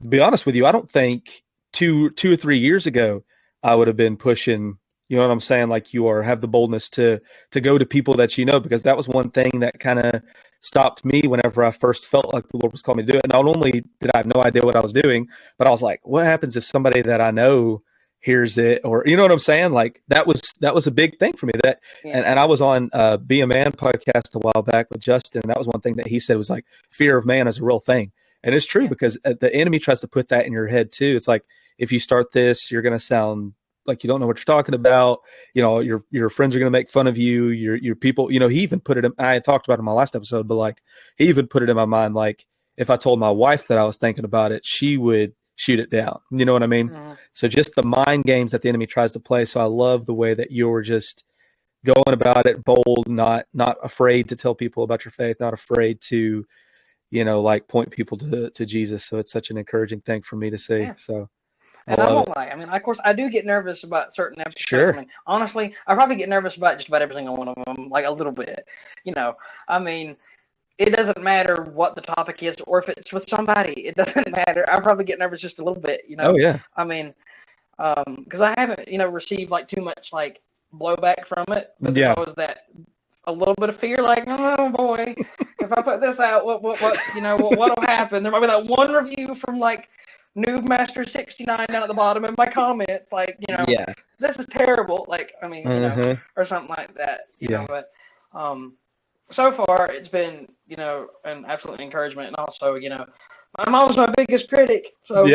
to be honest with you, I don't think two or 3 years ago, I would have been pushing, you know what I'm saying? Like you are, have the boldness to go to people that because that was one thing that kind of stopped me whenever I first felt like the Lord was calling me to do it. Not only did I have no idea what I was doing, but I was like, what happens if somebody that I know hears it? Or, you know what I'm saying? Like that was a big thing for me and I was on Be a Man podcast a while back with Justin. And that was one thing that he said was like, fear of man is a real thing. And it's true because the enemy tries to put that in your head too. It's like, if you start this, you're going to sound like you don't know what you're talking about. Your friends are going to make fun of you. Your people, he even put it in, I talked about it in my last episode, but like he even put it in my mind. Like if I told my wife that I was thinking about it, she would shoot it down. You know what I mean? Mm-hmm. So just the mind games that the enemy tries to play. So I love the way that you're just going about it, bold, not afraid to tell people about your faith, not afraid to, like point people to Jesus. So it's such an encouraging thing for me to see. Yeah. So. And I won't lie. I mean, of course, I do get nervous about certain episodes. Sure. I mean, honestly, I probably get nervous about just about every single one of them, like a little bit. I mean, it doesn't matter what the topic is or if it's with somebody. It doesn't matter. I probably get nervous just a little bit. Oh yeah. I mean, because I haven't, received like too much like blowback from it. But there's always that a little bit of fear, like, oh boy, if I put this out, what'll happen? There might be that one review from like Noob Master 69 down at the bottom in my comments, like, this is terrible. Like, I mean, or something like that, you know, but, so far it's been, an absolute encouragement. And also, my mom's my biggest critic. So,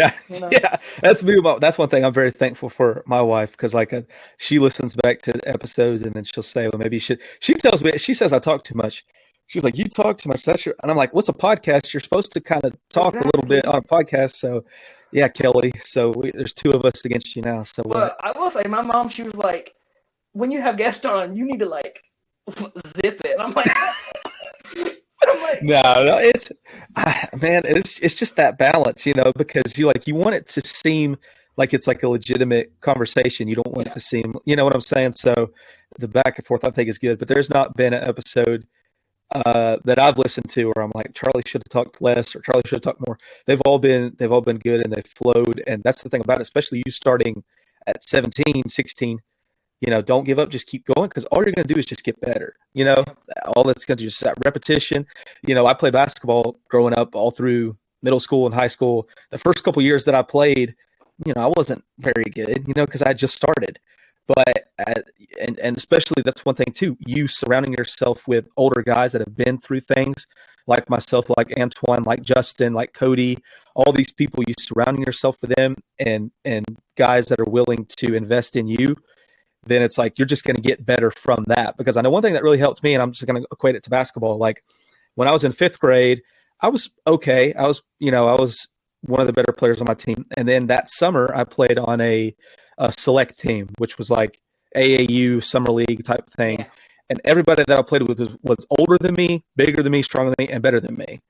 that's me. That's one thing I'm very thankful for my wife. Cause like she listens back to episodes and then she'll say, well, maybe she tells me, she says I talk too much. She's like, you talk too much. And I'm like, what's a podcast? You're supposed to kind of talk a little bit on a podcast. So, yeah, Kelly. So there's 2 of us against you now. So, I will say, my mom, she was like, when you have guests on, you need to like zip it. And I'm like, no, it's man, it's just that balance, because you want it to seem like it's like a legitimate conversation. You don't want it to seem, you know what I'm saying? So the back and forth I think is good, but there's not been an episode that I've listened to where I'm like, Charlie should have talked less or Charlie should have talked more. They've all been good and they've flowed. And that's the thing about it, especially you starting at 17, 16, don't give up, just keep going. Cause all you're going to do is just get better. All that's going to do is that repetition. I played basketball growing up all through middle school and high school. The first couple years that I played, I wasn't very good, cause I just started. But and especially that's one thing too. You surrounding yourself with older guys that have been through things, like myself, like Antoine, like Justin, like Cody. All these people, you surrounding yourself with them, and guys that are willing to invest in you. Then it's like you're just going to get better from that. Because I know one thing that really helped me, and I'm just going to equate it to basketball. Like when I was in 5th grade, I was okay. I was one of the better players on my team. And then that summer, I played on a select team, which was like AAU summer league type thing. Yeah. And everybody that I played with was older than me, bigger than me, stronger than me, and better than me.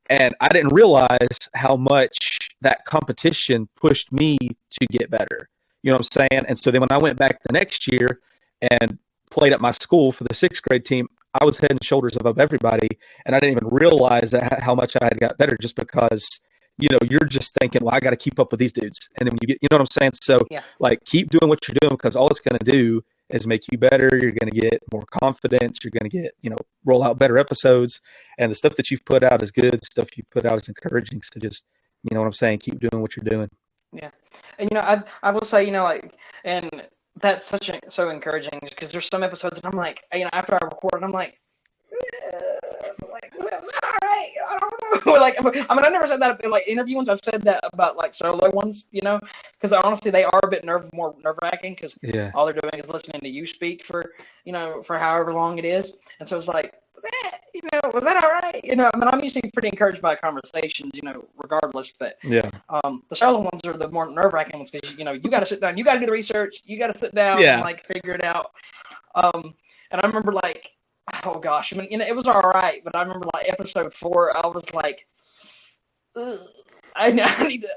And I didn't realize how much that competition pushed me to get better. You know what I'm saying? And so then when I went back the next year and played at my school for the 6th grade team, I was head and shoulders above everybody. And I didn't even realize that how much I had got better just because, you're just thinking, well, I got to keep up with these dudes. And then when you get, you know what I'm saying? So like, keep doing what you're doing, because all it's going to do is make you better. You're going to get more confidence. You're going to get, roll out better episodes, and the stuff that you've put out is good. The stuff you put out is encouraging. So just, you know what I'm saying? Keep doing what you're doing. Yeah. And, I will say, and that's so encouraging, because there's some episodes that I'm like, after I record, I'm like, was that all right? I don't know. I never said that in interview ones. I've said that about solo ones, because honestly they are a bit more nerve-wracking, because all they're doing is listening to you speak for however long it is, and so it's like, was that all right? I'm usually pretty encouraged by conversations, regardless. But the solo ones are the more nerve-wracking ones, because you got to sit down, you got to do the research, you got to sit down and figure it out. And I remember oh gosh, it was all right, but I remember episode 4, I was like, ugh. I need to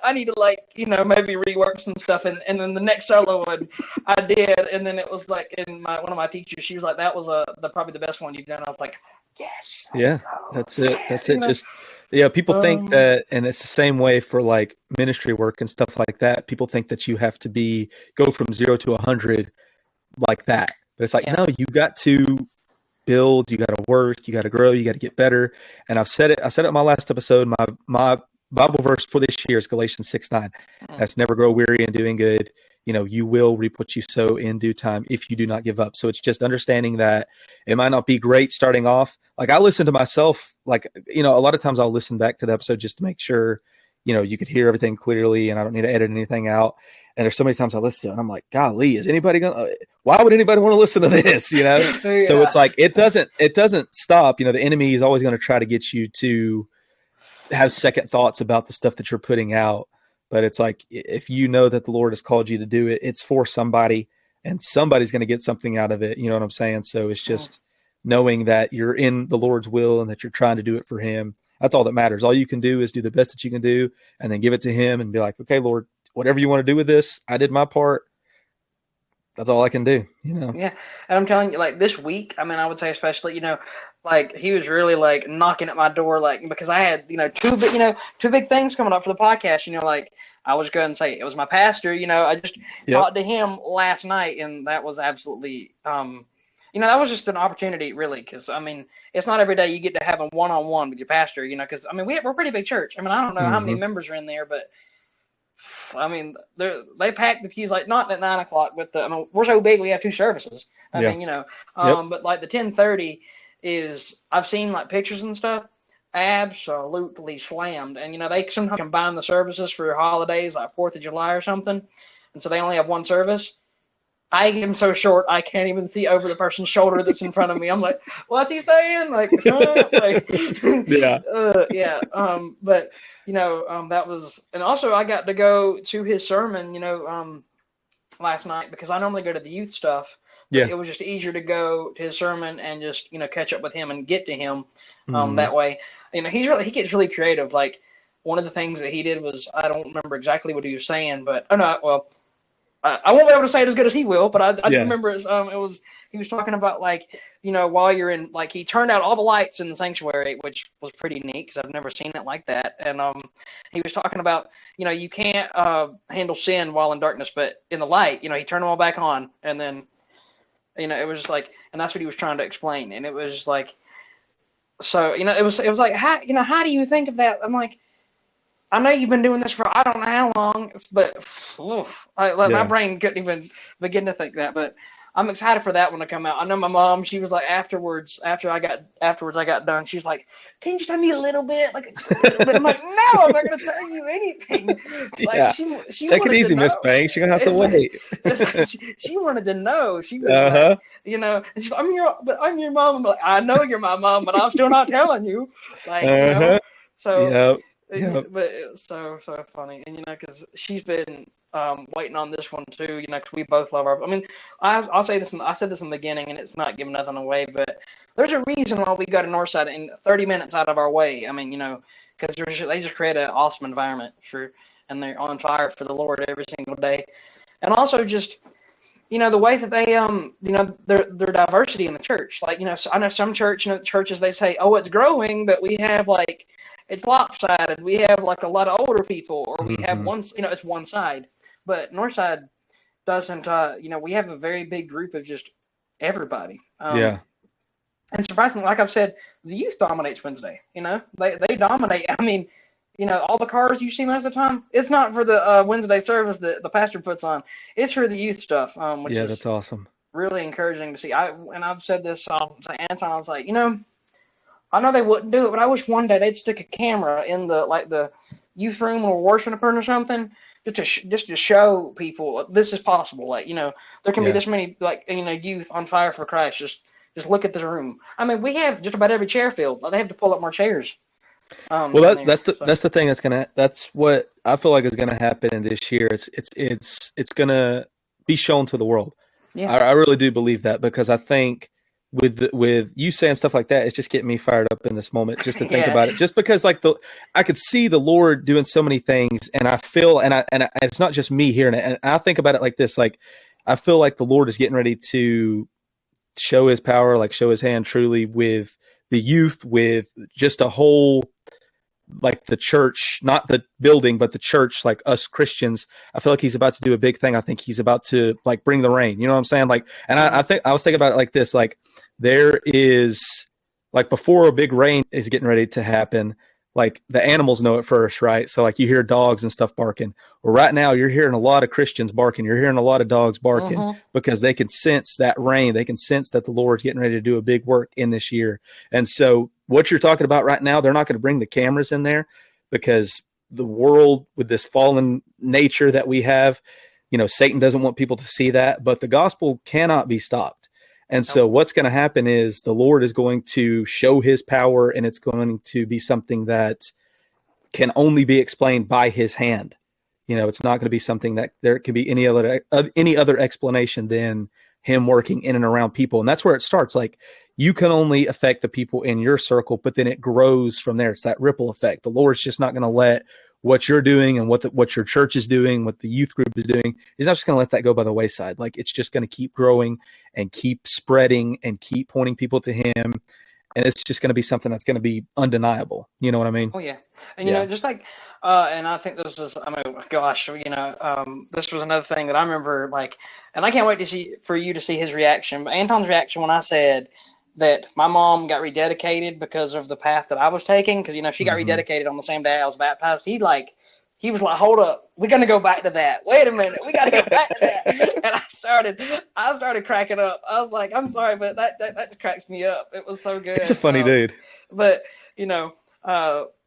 maybe rework some stuff, and then the next solo one I did, and then it was one of my teachers, she was like, that was probably the best one you've done. I was like, yes. Yeah, that's it. Just people think that, and it's the same way for ministry work and stuff like that. People think that you have to go from 0 to 100 like that, but it's no, you got to build, you got to work, you got to grow, you got to get better. And I said it in my last episode. My Bible verse for this year is Galatians 6:9. That's never grow weary in doing good. You will reap what you sow in due time if you do not give up. So it's just understanding that it might not be great starting off. I listen to myself, a lot of times I'll listen back to the episode just to make sure, you could hear everything clearly and I don't need to edit anything out. And there's so many times I listen to it and I'm like, golly, why would anybody want to listen to this? So it's it doesn't stop. The enemy is always going to try to get you to have second thoughts about the stuff that you're putting out. But it's if you know that the Lord has called you to do it, it's for somebody, and somebody's going to get something out of it. You know what I'm saying? So it's just knowing that you're in the Lord's will and that you're trying to do it for Him. That's all that matters. All you can do is do the best that you can do, and then give it to Him and be like, okay, Lord, whatever you want to do with this, I did my part. That's all I can do. Yeah. And I'm telling you, this week, I would say especially, he was really knocking at my door, because I had, two big things coming up for the podcast, I was going to say it was my pastor, I just talked to him last night, and that was absolutely, that was just an opportunity really. Cause it's not every day you get to have a one-on-one with your pastor, cause we're a pretty big church. I don't know how many members are in there, but they pack the pews not at 9 o'clock, but we're so big we have 2 services. But the 10:30 is, I've seen pictures and stuff, absolutely slammed. And they sometimes combine the services for holidays like 4th of July or something, and so they only have one service. I am so short I can't even see over the person's shoulder that's in front of me. I'm like, what's he saying? But that was, and also I got to go to his sermon, last night, because I normally go to the youth stuff. Yeah. It was just easier to go to his sermon and just, catch up with him and get to him that way. He gets really creative. One of the things that he did was, I don't remember exactly what he was saying, but I won't be able to say it as good as he will, but I do remember he was talking about while you're in, he turned out all the lights in the sanctuary, which was pretty neat because I've never seen it like that. And he was talking about, you can't handle sin while in darkness, but in the light, he turned them all back on, and then, it was just and that's what he was trying to explain. And it was just so, it was how do you think of that? I'm like, I know you've been doing this for I don't know how long, but my brain couldn't even begin to think that. But I'm excited for that one to come out. I know my mom, she was after I got done, she was like, can you just tell me a little bit? Just a little bit. I'm like, no, I'm not going to tell you anything. She take it easy, Miss Banks. You're going to have to wait. She wanted to know. She was and she's like, I'm your mom. I'm like, I know you're my mom, but I'm still not telling you. So. Yeah. But it was so funny, and because she's been waiting on this one too, because we both love our. I mean, I'll say this. I said this in the beginning, and it's not giving nothing away, but there's a reason why we go to Northside in 30 minutes out of our way. I mean, because they just create an awesome environment and they're on fire for the Lord every single day, and also just. The way that they, their diversity in the church. Like, I know some churches, they say, oh, it's growing, but we have, like, it's lopsided. We have, like, a lot of older people, or we have it's one side. But Northside doesn't, we have a very big group of just everybody. Yeah. And surprisingly, like I've said, the youth dominates Wednesday. They dominate. I mean, all the cars you see most of the time, it's not for the Wednesday service that the pastor puts on. It's for the youth stuff, which is that's awesome. Really encouraging to see. I've said this to Anton. I was like, I know they wouldn't do it, but I wish one day they'd stick a camera in the youth room or worship or something, just to show people this is possible. Like, there can be this many youth on fire for Christ. Just look at this room. I mean, we have just about every chair filled. They have to pull up more chairs. Well, that's the thing that's what I feel like is gonna happen in this year. It's gonna be shown to the world. Yeah, I really do believe that, because I think with you saying stuff like that, it's just getting me fired up in this moment just to think about it. Just because I could see the Lord doing so many things, and I feel and it's not just me hearing it. And I think about it like this: like I feel like the Lord is getting ready to show His power, like show His hand truly with the youth, with just a whole. Like the church, not the building, but the church, like us Christians. I feel like He's about to do a big thing. I think He's about to like bring the rain. You know what I'm saying? Like, and I think I was thinking about it like this: like there is like before a big rain is getting ready to happen, like the animals know it first, right? So like you hear dogs and stuff barking. Well, right now you're hearing a lot of Christians barking. You're hearing a lot of dogs barking because they can sense that rain. They can sense that the Lord's getting ready to do a big work in this year. And so what you're talking about right now, they're not going to bring the cameras in there because the world with this fallen nature that we have, Satan doesn't want people to see that, but the gospel cannot be stopped. And so what's going to happen is the Lord is going to show His power, and it's going to be something that can only be explained by His hand. It's not going to be something that there could be any other explanation than Him working in and around people. And that's where it starts. Like, you can only affect the people in your circle, but then it grows from there. It's that ripple effect. The Lord's just not going to let what you're doing and what your church is doing, what the youth group is doing. He's not just going to let that go by the wayside. Like, it's just going to keep growing and keep spreading and keep pointing people to Him. And it's just going to be something that's going to be undeniable. You know what I mean? Oh yeah. And just like, and I think this is, gosh, this was another thing that I remember, like, and I can't wait for you to see his reaction. But Anton's reaction when I said that my mom got rededicated because of the path that I was taking, because she got rededicated on the same day I was baptized. He was like, hold up, we're gonna go back to that. Wait a minute, we gotta go back to that. And I started cracking up. I was like, I'm sorry, but that cracks me up. It was so good. It's a funny dude. But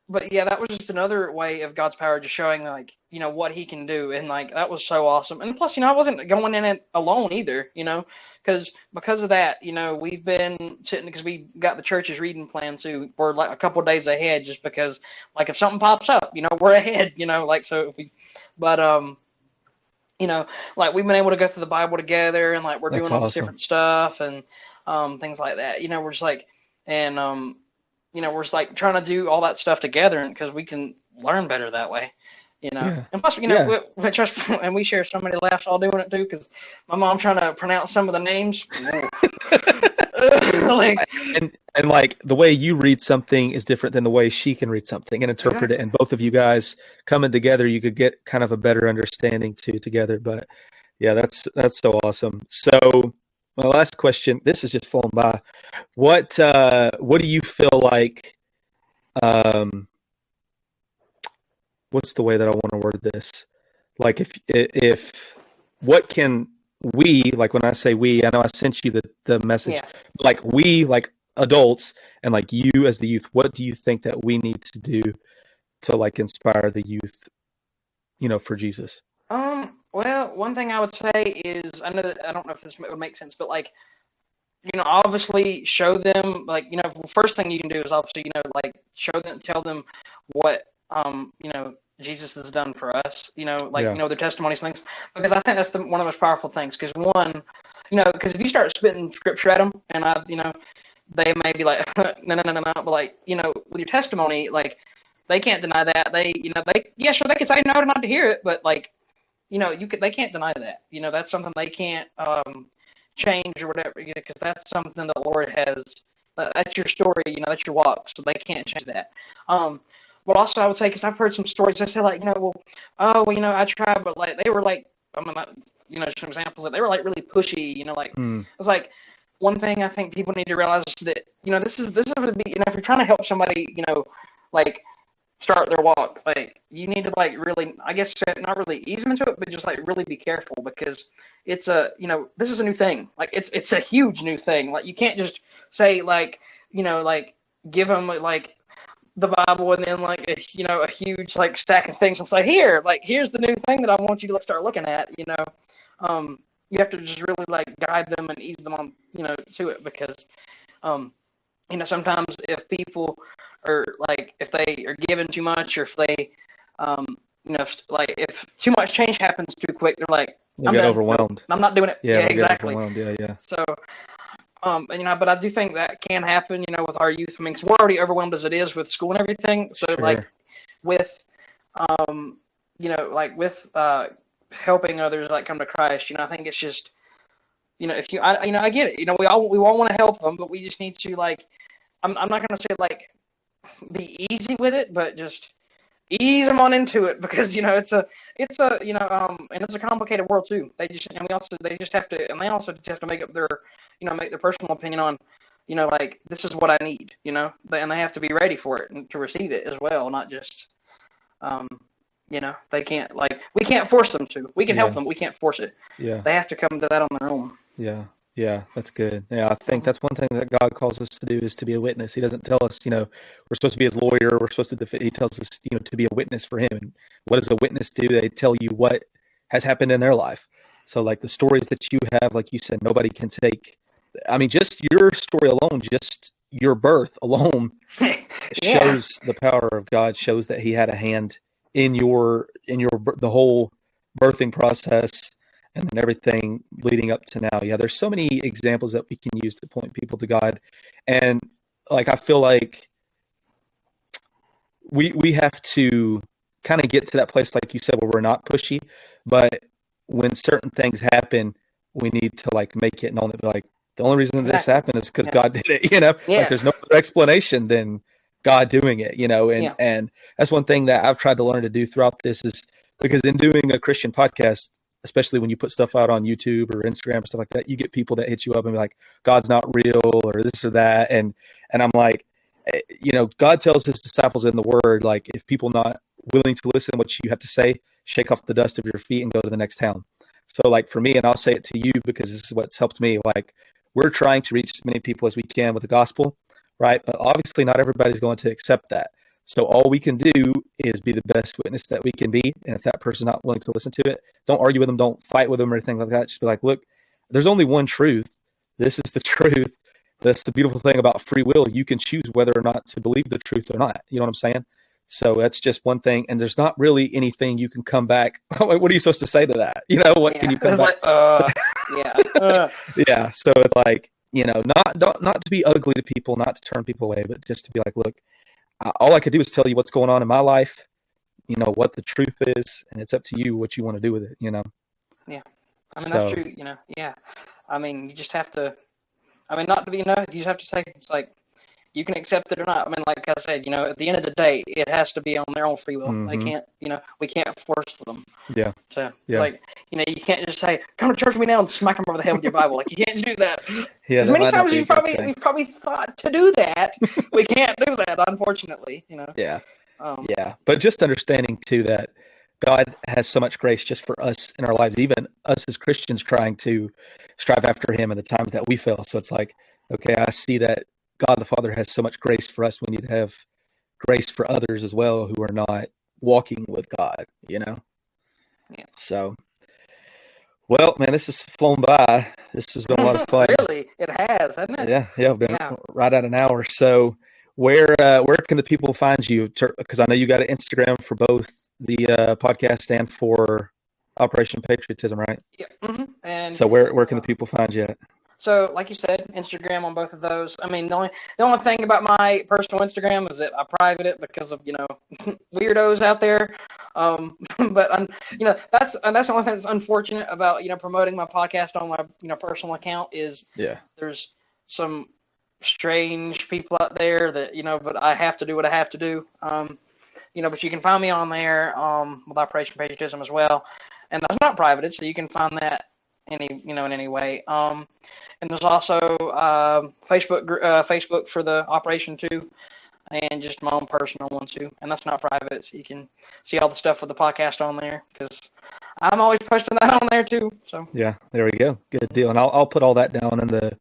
but yeah, that was just another way of God's power just showing, like, what He can do. And like, that was so awesome. And plus, I wasn't going in it alone either, because of that, we've been sitting, because we got the church's reading plan too. We're like a couple of days ahead, just because, like, if something pops up, we're ahead, like, so if we, but, like, we've been able to go through the Bible together, and like, we're doing all this different stuff and things like that. We're just like, and we're just like trying to do all that stuff together, and because we can learn better that way, And plus, we trust, and we share so many laughs all doing it too, because my mom trying to pronounce some of the names. and like the way you read something is different than the way she can read something and interpret it. And both of you guys coming together, you could get kind of a better understanding together. But yeah, that's so awesome. So my last question, this is just falling by. What do you feel like, what's the way that I want to word this? Like, if what can we, like, when I say we, I know I sent you the message, like we, like adults, and like you as the youth, what do you think that we need to do to like inspire the youth, for Jesus? Well, one thing I would say is, I don't know if this would make sense, but like, obviously show them, like, first thing you can do is obviously, like, show them, tell them what Jesus has done for us, Yeah. their testimonies, things, because I think that's one of the most powerful things. Because because if you start spitting scripture at them, and they may be like, no, no, no, no, no, but with your testimony, they can't deny that. Yeah, sure, they can say no, not to hear it, but they can't deny that. That's something they can't change or whatever, because that's something the Lord has. That's your story, that's your walk, so they can't change that. But also, I would say, because I've heard some stories, I say I tried, but they were I'm not, some examples that they were really pushy, it's one thing I think people need to realize is that, this is would be, if you're trying to help somebody, start their walk, you need to really, I guess, not really ease them into it, but just really be careful, because it's this is a new thing. It's a huge new thing. You can't just say give them the Bible and then a huge stack of things and say, here's the new thing that I want you to start looking at. You have to just really guide them and ease them on to it, because sometimes if people are if they are given too much, or if they if too much change happens too quick, they're They I'm get done. overwhelmed. I'm not doing it. Yeah, Exactly. Yeah. So but I do think that can happen, with our youth. I mean, 'cause we're already overwhelmed as it is with school and everything. So Sure. with with helping others come to Christ, I think it's just, if I get it. We all want to help them, but we just need to I'm not going to say be easy with it, but just ease them on into it, because it's a and it's a complicated world too. They just have to make up their make their personal opinion on this is what I need, and they have to be ready for it and to receive it as well, not just they can't we can't force them to. We can help them, we can't force it. Yeah. They have to come to that on their own. Yeah, that's good. Yeah, I think that's one thing that God calls us to do, is to be a witness. He doesn't tell us, we're supposed to be his lawyer. We're supposed to defend. He tells us, to be a witness for him. And what does a witness do? They tell you what has happened in their life. So the stories that you have, like you said, nobody can take. I mean, just your story alone, just your birth alone shows the power of God, shows that he had a hand in the whole birthing process, and then everything leading up to now. Yeah, there's so many examples that we can use to point people to God. And I feel like we have to kind of get to that place, like you said, where we're not pushy, but when certain things happen, we need to make it known that the only reason this happened is because God did it, there's no other explanation than God doing it, and that's one thing that I've tried to learn to do throughout this, is because in doing a Christian podcast, especially when you put stuff out on YouTube or Instagram and stuff like that, you get people that hit you up and be like, God's not real, or this or that. And I'm like, God tells his disciples in the word, if people not willing to listen to what you have to say, shake off the dust of your feet and go to the next town. So for me, and I'll say it to you because this is what's helped me, we're trying to reach as many people as we can with the gospel, right? But obviously not everybody's going to accept that. So all we can do is be the best witness that we can be. And if that person's not willing to listen to it, don't argue with them, don't fight with them or anything like that. Just be like, look, there's only one truth. This is the truth. That's the beautiful thing about free will. You can choose whether or not to believe the truth or not. You know what I'm saying? So that's just one thing. And there's not really anything you can come back. What are you supposed to say to that? What can you come back? Yeah. So it's not to be ugly to people, not to turn people away, but just to be like, look, all I could do is tell you what's going on in my life, what the truth is, and it's up to you what you want to do with it, Yeah. I mean, that's true, yeah. I mean, you just have to, not to be, you just have to say, it's you can accept it or not. I mean, like I said, at the end of the day, it has to be on their own free will. Mm-hmm. They can't, we can't force them. Yeah. So, you can't just say, come to church with me now and smack them over the head with your Bible. You can't do that. Yeah. As many times we've probably thought to do that. We can't do that, unfortunately, Yeah. But just understanding too that God has so much grace just for us in our lives, even us as Christians trying to strive after him in the times that we fail. So it's okay, I see that God the Father has so much grace for us. We need to have grace for others as well who are not walking with God, Yeah. So, well, man, this has flown by. This has been a lot of fun. Really? It has, hasn't it? Yeah. We've been right at an hour. So where can the people find you? Because I know you got an Instagram for both the podcast and for Operation Patriotism, right? Yeah. Mm-hmm. And so where can the people find you at? So, like you said, Instagram on both of those. I mean, the only thing about my personal Instagram is that I private it because of weirdos out there. But that's the only thing that's unfortunate about promoting my podcast on my personal account is there's some strange people out there that but I have to do what I have to do. But you can find me on there with Operation Patriotism as well, and that's not privated, so you can find that in any way. And there's also Facebook for the operation too, and just my own personal one too, and that's not private, so you can see all the stuff with the podcast on there because I'm always posting that on there too. So yeah, there we go, good deal. And I'll put all that down in the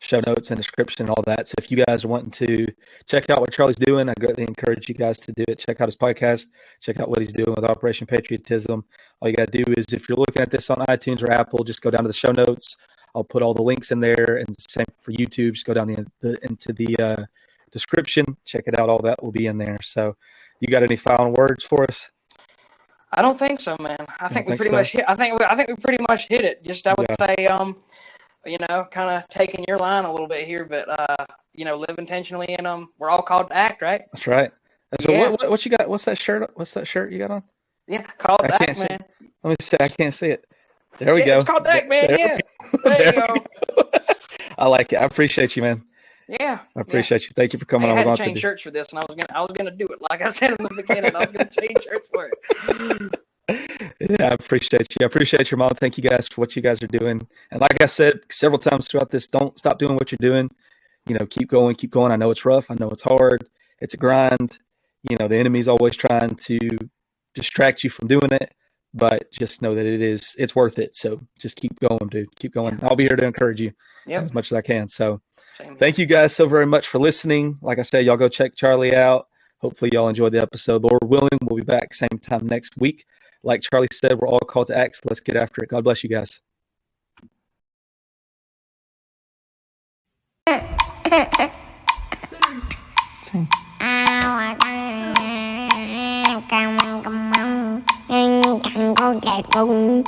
show notes and description and all that. So if you guys are wanting to check out what Charlie's doing, I greatly encourage you guys to do it. Check out his podcast, check out what he's doing with Operation Patriotism. All you got to do is, if you're looking at this on iTunes or Apple, just go down to the show notes. I'll put all the links in there, and same for YouTube. Just go down into the description, check it out. All that will be in there. So you got any final words for us? I don't think so, man. I think we pretty much hit it. Just I would say kind of taking your line a little bit here, but live intentionally, and we're all called to act, right? That's right. What you got? What's that shirt? What's that shirt you got on? Yeah, called to act, man. Let me see. I can't see it. There we go. It's called to act, man. There you go. I like it. I appreciate you, man. Yeah, I appreciate you. Thank you for coming on. I had to change shirts for this, and I was gonna do it. Like I said in the beginning, I was gonna change shirts for it. Yeah, I appreciate you. I appreciate your mom. Thank you guys for what you guys are doing. And like I said several times throughout this, don't stop doing what you're doing. Keep going, keep going. I know it's rough. I know it's hard. It's a grind. The enemy's always trying to distract you from doing it, but just know that it's worth it. So just keep going, dude. Keep going. I'll be here to encourage you as much as I can. So thank you guys so very much for listening. Like I said, y'all go check Charlie out. Hopefully y'all enjoyed the episode. Lord willing, we'll be back same time next week. Like Charlie said, we're all called to act. So let's get after it. God bless you guys. Sing. Come on.